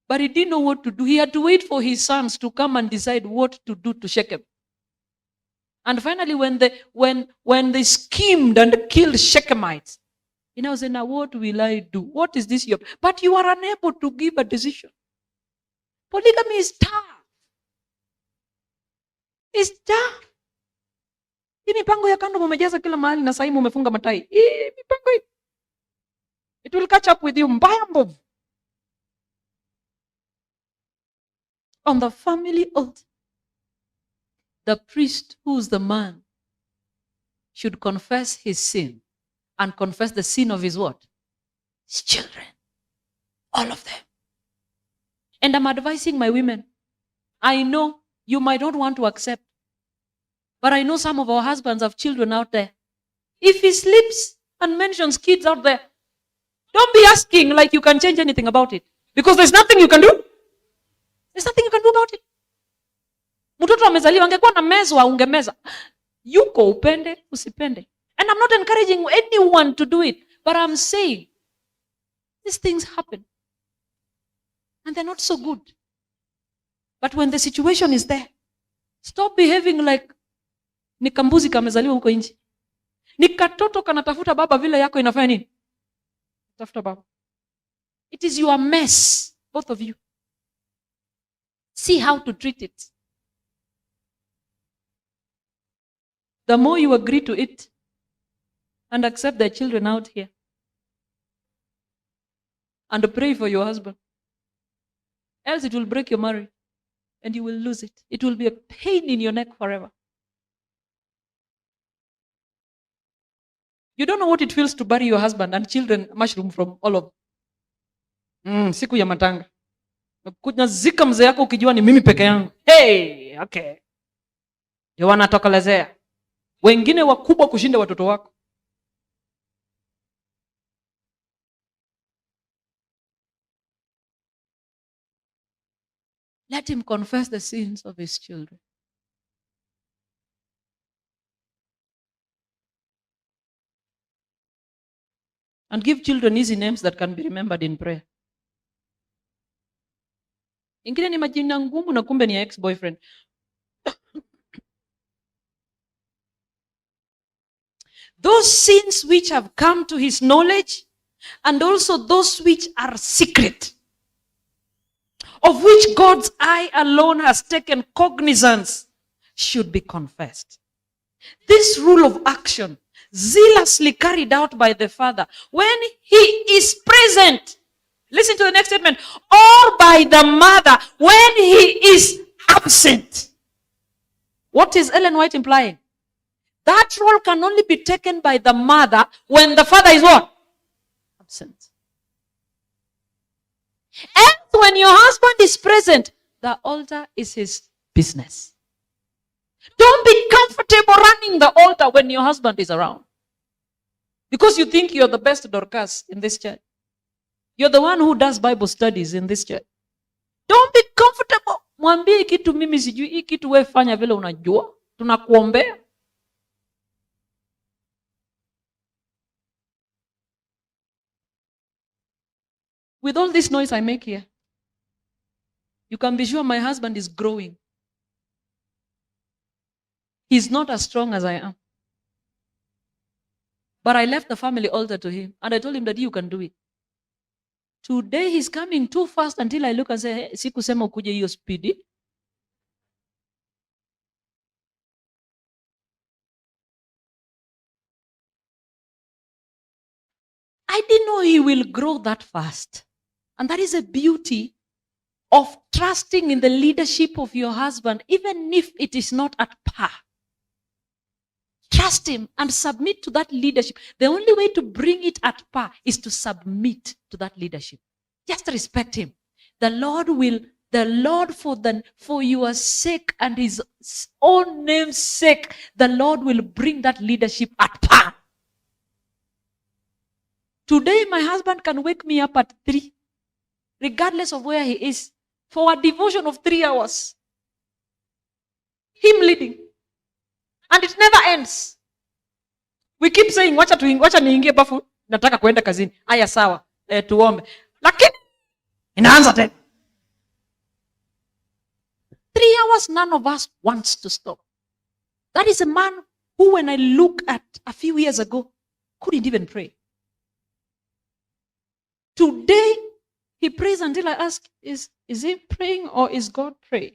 But he didn't know what to do. He had to wait for his sons to come and decide what to do to Shechem. And finally, when they schemed and killed Shechemites, he now said, now what will I do? What is this? But you are unable to give a decision. Polygamy is tough. It's tough. Hii mipango ya kando mumejaza kila mahali na sasa mumefunga matai. Hii mipango hii. It will catch up with you mbaya mbovu. On the family altar, the priest, who's the man, should confess his sin and confess the sin of his what? His children. All of them. And I'm advising my women. I know you might not want to accept, but I know some of our husbands have children out there. If he sleeps and mentions kids out there, don't be asking like you can change anything about it. Because there's nothing you can do. There's nothing you can do about it. Mtoto amezaliwa, angekuwa na mezwa ungemeza. Yuko upende, usipende. And I'm not encouraging anyone to do it. But I'm saying, these things happen. And they're not so good. But when the situation is there, stop behaving like ni kambuzi kamezaliwa huko nje. Ni katoto kanatafuta baba vile yako inafanya nini? Tafuta baba. It is your mess, both of you. See how to treat it. The more you agree to it and accept their children out here and pray for your husband, else it will break your marriage and you will lose it. It will be a pain in your neck forever. You don't know what it feels to bury your husband and children mushroom from all over. Siku ya matanga. Kunazika mzee yako ukijua ni mimi peke yangu. Hey, okay. Ndio wanatokelezea. Wengine wakubwa kushinda watoto wako. Let him confess the sins of his children. And give children easy names that can be remembered in prayer. Ingine ni majina ngumu na kumbe ni ex-boyfriend. Those sins which have come to his knowledge, and also those which are secret, of which God's eye alone has taken cognizance, should be confessed. This rule of action, zealously carried out by the father, when he is present, listen to the next statement, or by the mother, when he is absent. What is Ellen White implying? That role can only be taken by the mother when the father is what? Absent. And when your husband is present, the altar is his business. Don't be comfortable running the altar when your husband is around. Because you think you're the best Dorcas in this church. You're the one who does Bible studies in this church. Don't be comfortable. Mwambie kitu mimi sijui, hii kitu wewe fanya vile unajua. Tunakuombea. With all this noise I make here, you can be sure my husband is growing. He's not as strong as I am. But I left the family altar to him and I told him that you can do it. Today he's coming too fast until I look and say, hey, sikusema ukuje hiyo speedy. I didn't know he will grow that fast And that is a beauty of trusting in the leadership of your husband, even if it is not at par. Trust him and submit to that leadership. The only way to bring it at par is to submit to that leadership. Just respect him. The Lord for your sake and his own name's sake, the Lord will bring that leadership at par. Today, my husband can wake me up at 3, regardless of where he is, for a devotion of 3 hours. Him leading. And it never ends. We keep saying, wacha niingie bafu, nataka kuenda kazini. Aya sawa, tuombe. Lakini, inaanza tena. 3 hours, none of us wants to stop. That is a man who, when I look at a few years ago, couldn't even pray. Today, he prays until I ask, is he praying or is God praying?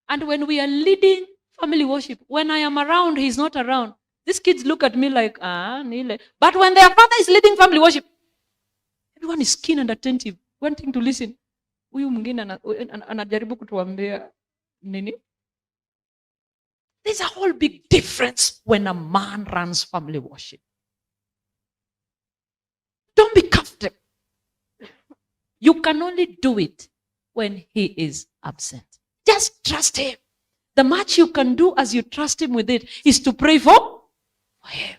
And when we are leading family worship, when I am around, he's not around. These kids look at me like, Nile. But when their father is leading family worship, everyone is keen and attentive, wanting to listen. Huyu mwingine anajaribu kutuambia nini? There's a whole big difference when a man runs family worship. Don't be comfortable. You can only do it when he is absent. Just trust him. The much you can do as you trust him with it is to pray for him.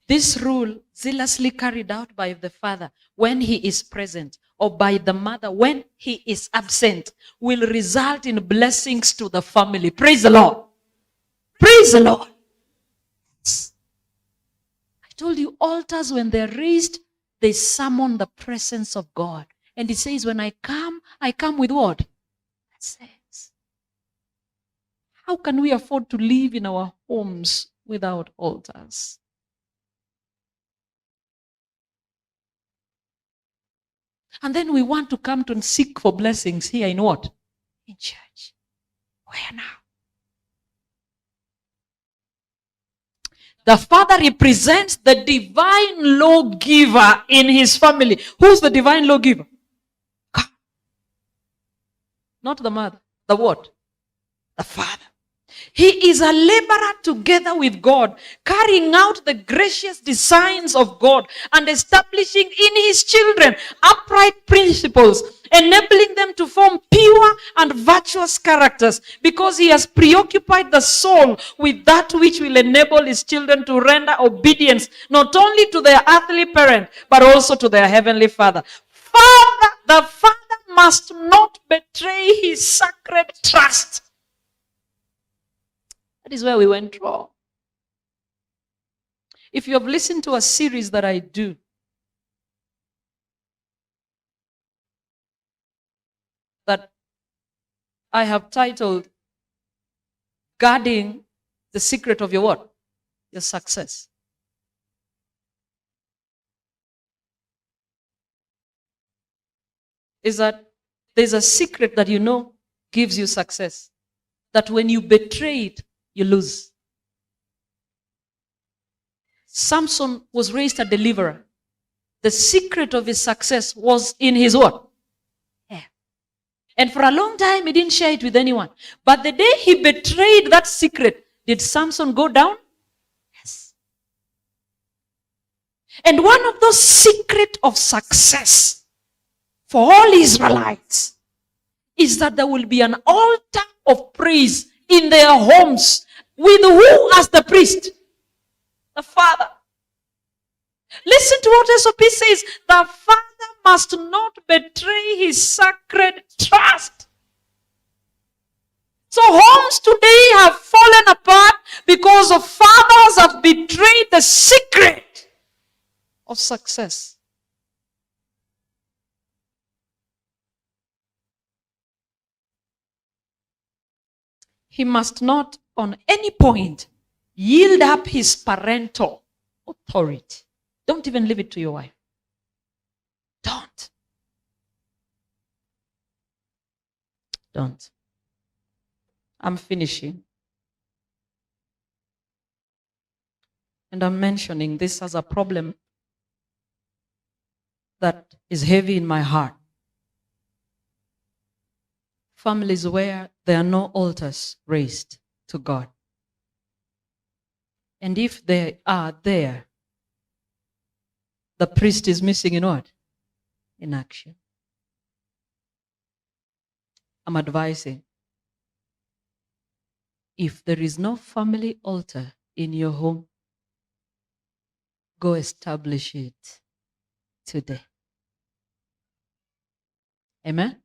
This rule, zealously carried out by the father when he is present, or by the mother when he is absent, will result in blessings to the family. Praise the Lord. Praise the Lord. I told you, altars, when they're raised, they summon the presence of God. And he says, when I come with what? Sense. How can we afford to live in our homes without altars? And then we want to come to and seek for blessings here in what? In church. Where now? The father represents the divine lawgiver in his family. Who's the divine lawgiver? God. Not the mother. The what? The father. He is a laborer together with God, carrying out the gracious designs of God and establishing in his children upright principles, enabling them to form pure and virtuous characters, because he has preoccupied the soul with that which will enable his children to render obedience not only to their earthly parent, but also to their heavenly Father. The father must not betray his sacred trust. That is where we went wrong. If you have listened to a series that I do, that I have titled, Guarding the Secret of Your what? Your Success. Is that there's a secret that you know gives you success. That when you betray it, you lose. Samson was raised a deliverer. The secret of his success was in his what? Hair. And for a long time, he didn't share it with anyone. But the day he betrayed that secret, did Samson go down? Yes. And one of those secrets of success for all Israelites is that there will be an altar of praise in their homes, with who as the priest? The father. Listen to what SOP says. The father must not betray his sacred trust. So homes today have fallen apart because of fathers have betrayed the secret of success. He must not on any point yield up his parental authority. Don't even leave it to your wife. Don't. Don't. I'm finishing. And I'm mentioning this as a problem that is heavy in my heart. Families where there are no altars raised to God. And if they are there, the priest is missing in what? In action. I'm advising, if there is no family altar in your home, go establish it today. Amen?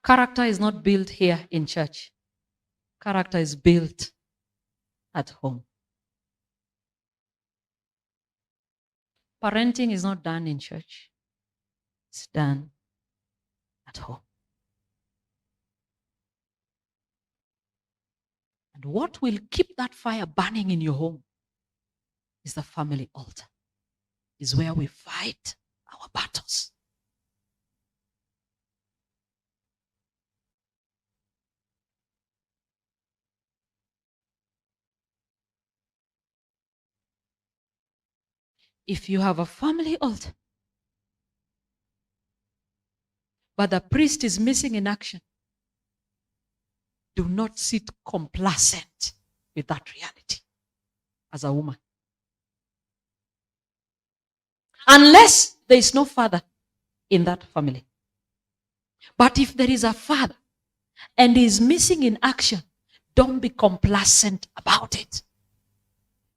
Character is not built here in church. Character is built at home. Parenting is not done in church. It's done at home. And what will keep that fire burning in your home is the family altar. Is where we fight our battles. If you have a family altar, but the priest is missing in action, do not sit complacent with that reality as a woman. Unless there is no father in that family. But if there is a father and he is missing in action, don't be complacent about it.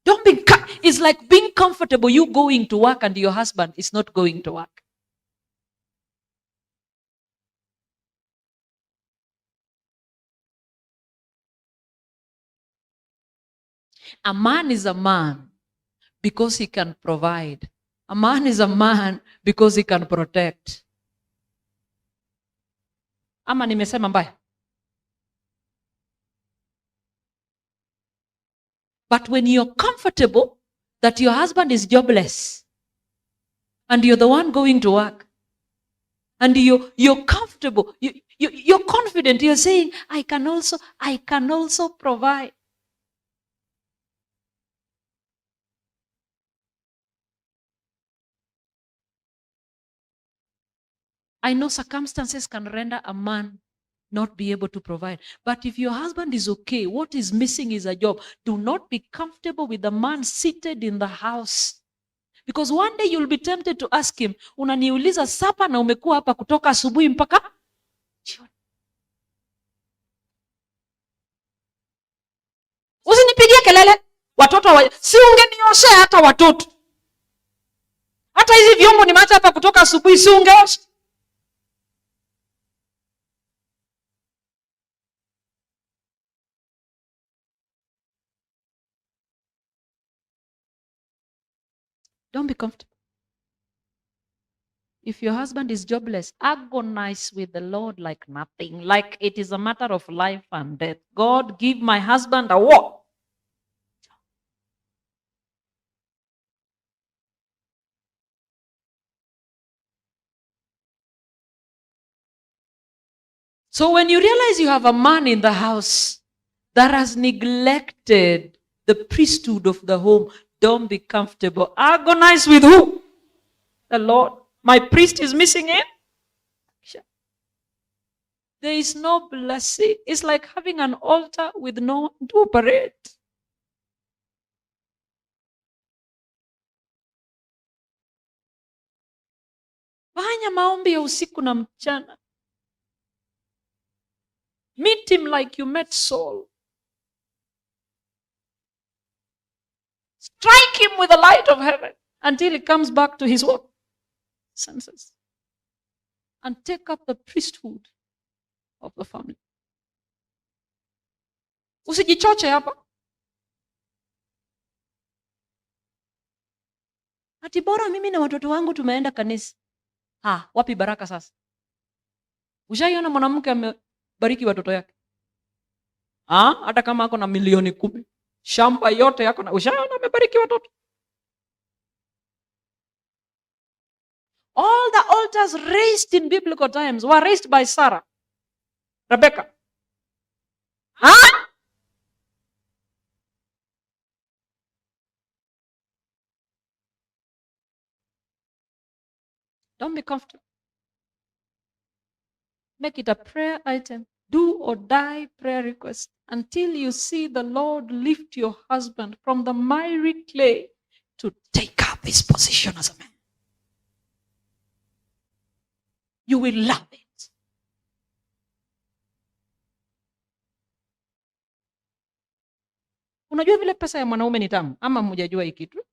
Don't be, it's like being comfortable, you going to work and your husband is not going to work. A man is a man because he can provide. A man is a man because he can protect. Ama nimesema mbaya? But when you're comfortable that your husband is jobless and you're the one going to work and you're comfortable, you're confident, you're saying, I can also provide. I know circumstances can render a man not be able to provide. But if your husband is okay, what is missing is a job. Do not be comfortable with the man seated in the house. Because one day you'll be tempted to ask him, unaniuliza sapa na umekuwa hapa kutoka asubuhi mpaka jioni. Usinipigie kelele. Watoto si ungenioshea hata watoto. Hata hizi vyombo nimeacha hapa kutoka asubuhi, si ungeosha. Don't be comfortable. If your husband is jobless, agonize with the Lord like nothing, like it is a matter of life and death. God, give my husband a what? So when you realize you have a man in the house that has neglected the priesthood of the home, don't be comfortable. Agonize with who? The Lord. My priest is missing in. There is no blessing. It's like having an altar with no one to operate. Fanya maombi ya usiku na mchana. Meet him like you met Saul. Strike him with the light of heaven until he comes back to his what? Senses. And take up the priesthood of the family. Usijichoche hapa. Ati bora mimi na watoto wangu tumeenda kanisa. Wapi baraka sasa? Ushaiona mwanamke amebariki watoto yake? Hata kama ako na milioni 10. Shamba yote yako na ushaiona amebariki watoto? All the altars raised in biblical times were raised by Sarah, Rebecca. Huh? Don't be comfortable. Make it a prayer item. Do or die prayer request until you see the Lord lift your husband from the miry clay to take up his position as a man. You will love it. Unajua vile pesa ya mwanaume ni tamu ama mjajua hii kitu?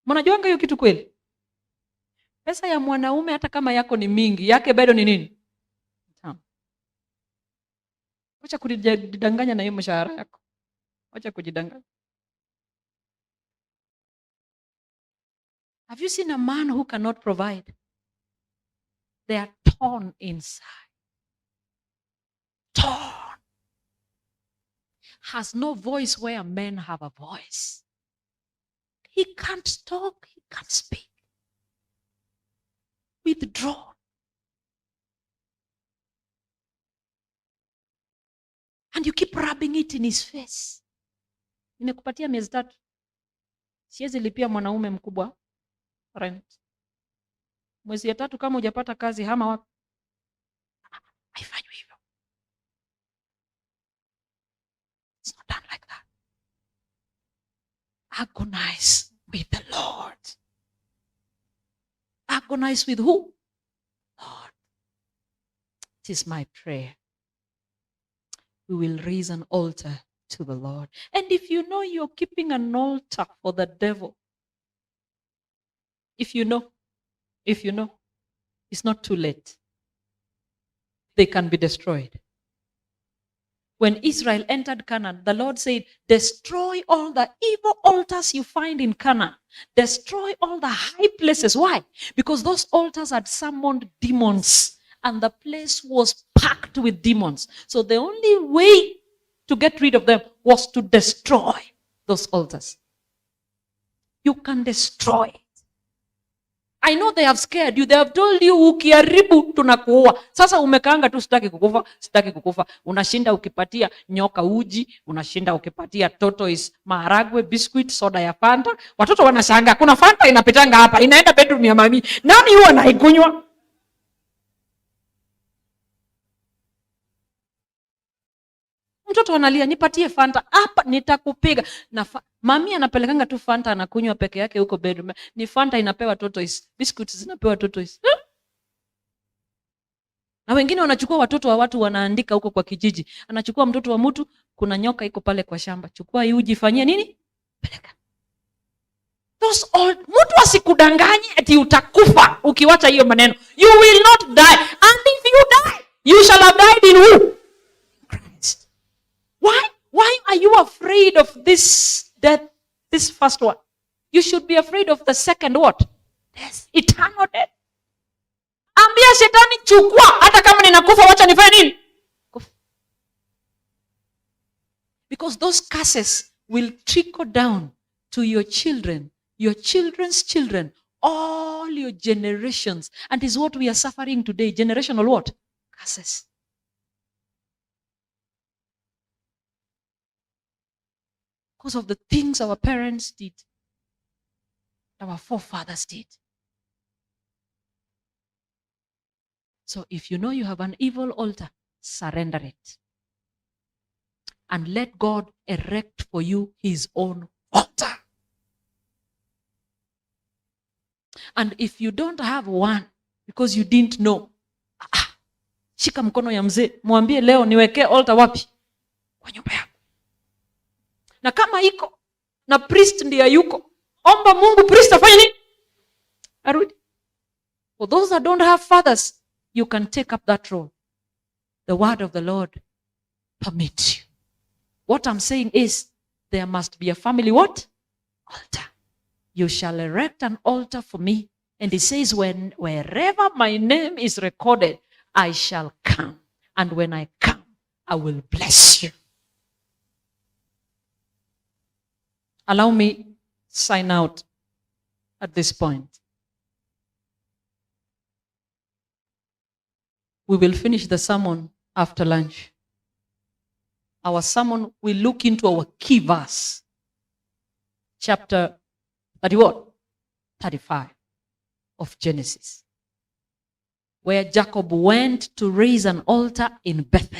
Mnajuanga hiyo kitu kweli? Pesa ya mwanaume hata kama yako ni mingi, yake bado ni nini? Tamu. Acha kujidanganya na hiyo mshahara yako. Acha kujidanganya. Have you seen a man who cannot provide? They are torn inside. Torn. Has no voice where men have a voice. He can't talk. He can't speak. Withdrawn. And you keep rubbing it in his face. Nimekupatia miezi 3. Siwezi lipia mwanaume mkubwa rent. Mwezi ya 3 kama hujapata kazi hama wapi? Haifanywi hivyo. It's not done like that. Agonize with the Lord. Agonize with who? Lord. It is my prayer. We will raise an altar to the Lord. And if you know you're keeping an altar for the devil, if you know, it's not too late. They can be destroyed. When Israel entered Canaan, the Lord said, destroy all the evil altars you find in Canaan. Destroy all the high places. Why? Because those altars had summoned demons and the place was packed with demons. So the only way to get rid of them was to destroy those altars. You can destroy it. I know they have scared you. They have told you ukiharibu tunakuua. Sasa umekaanga tu sitaki kukufa. Unashinda ukipatia nyoka uji, unashinda ukipatia tortoise maharagwe, biscuit, soda ya Fanta. Watoto wanashangaa, kuna Fanta inapitanga hapa, inaenda bedroom ya mami. Nani huwa anaikunywa? Mtoto analia, nipatie Fanta hapa nitakupiga. Na mami anapelekanga tu Fanta anakunywa peke yake huko bedroom. Ni Fanta inapewa tortoise, biscuits zinapewa tortoise. Na wengine wanachukua watoto wa watu wanaandika huko kwa kijiji. Anachukua mtoto wa mtu, kuna nyoka iko pale kwa shamba. Chukua hii ujifanyie nini? Peleka. Those old, mtu asikudanganye eti utakufa ukiwacha hiyo maneno. You will not die. And if you die, you shall have died in who? Christ. Why are you afraid of this death, this first one? You should be afraid of the second what? Death, eternal death. Ambia shetani chukua, hata kama ninakufa wacha nifanye nini? Kufa. Because those curses will trickle down to your children, your children's children, all your generations. And is what we are suffering today. Generational what? Curses. Because of the things our parents did, our forefathers did. So if you know you have an evil altar, surrender it. And let God erect for you his own altar. And if you don't have one, because you didn't know, shika mkono ya mzee, mwambie leo niwekee altar wapi? Kwa nyumba yako. Na kama iko na priest ndiye yuko, omba Mungu priest afanye nini? Arudi. For those that don't have fathers, you can take up that role. The word of the Lord permits you. What I'm saying is, there must be a family what? Altar. You shall erect an altar for me. And he says, wherever my name is recorded, I shall come. And when I come, I will bless you. Allow me sign out at this point. We will finish the sermon after lunch. Our sermon will look into our key verse. Chapter 35 of Genesis. Where Jacob went to raise an altar in Bethel.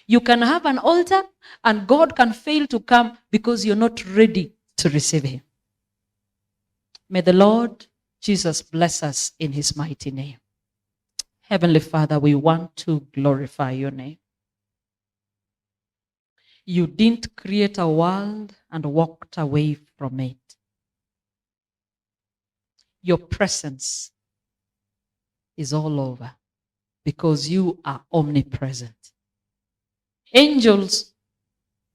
You can have an altar and God can fail to come because you're not ready to receive him. May the Lord Jesus bless us in his mighty name. Heavenly Father, we want to glorify your name. You didn't create a world and walked away from it. Your presence is all over because you are omnipresent. Angels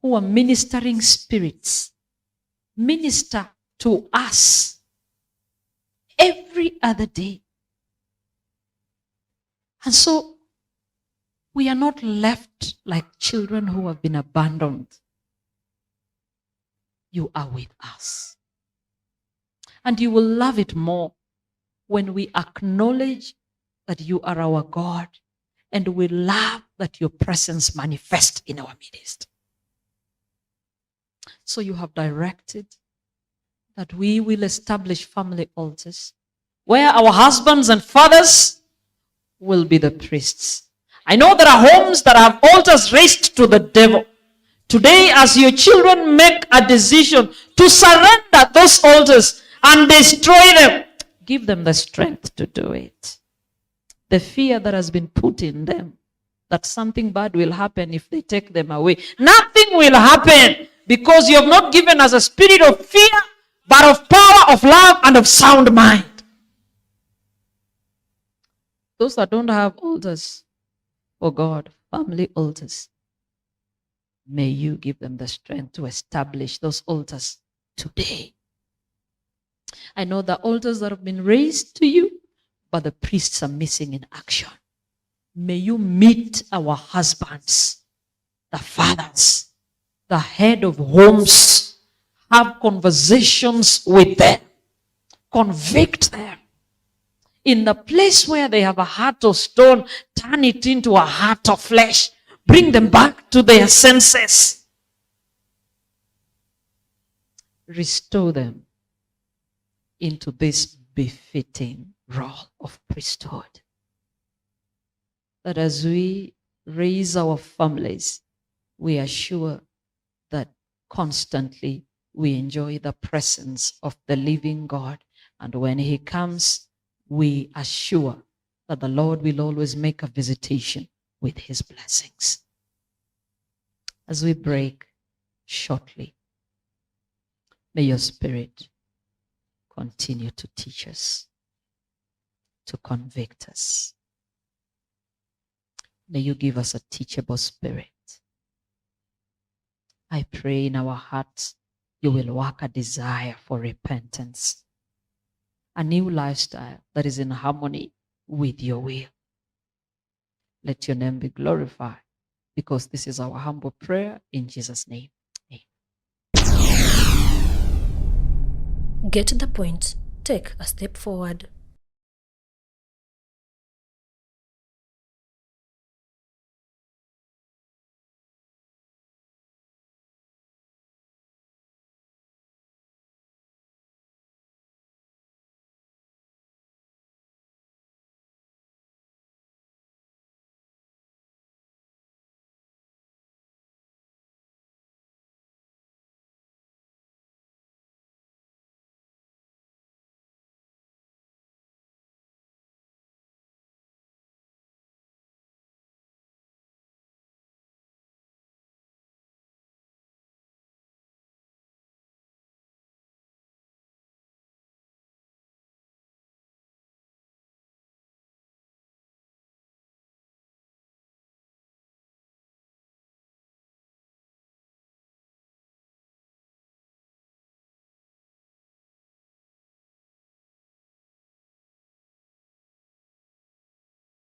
who are ministering spirits minister to us every other day. And so we are not left like children who have been abandoned. You are with us. And you will love it more when we acknowledge that you are our God, and we love that your presence manifests in our midst. So you have directed that we will establish family altars where our husbands and fathers will be the priests. I know there are homes that have altars raised to the devil. Today, as your children make a decision to surrender those altars and destroy them, give them the strength to do it. The fear that has been put in them that something bad will happen if they take them away. Nothing will happen because you have not given us a spirit of fear, but of power, of love, and of sound mind. Those that don't have altars for God, family altars, may you give them the strength to establish those altars today. I know the altars that have been raised to you, but the priests are missing in action. May you meet our husbands, the fathers, the head of homes. Have conversations with them. Convict them. In the place where they have a heart of stone, turn it into a heart of flesh. Bring them back to their senses. Restore them into this befitting role of priesthood. That as we raise our families, we are sure that constantly we enjoy the presence of the living God. And when he comes, we are sure that the Lord will always make a visitation with his blessings. As we break shortly, may your Spirit continue to teach us, to convict us. May you give us a teachable spirit. I pray in our hearts you will work a desire for repentance, a new lifestyle that is in harmony with your will. Let your name be glorified, because this is our humble prayer in Jesus' name. Amen. Get to the point. Take a step forward.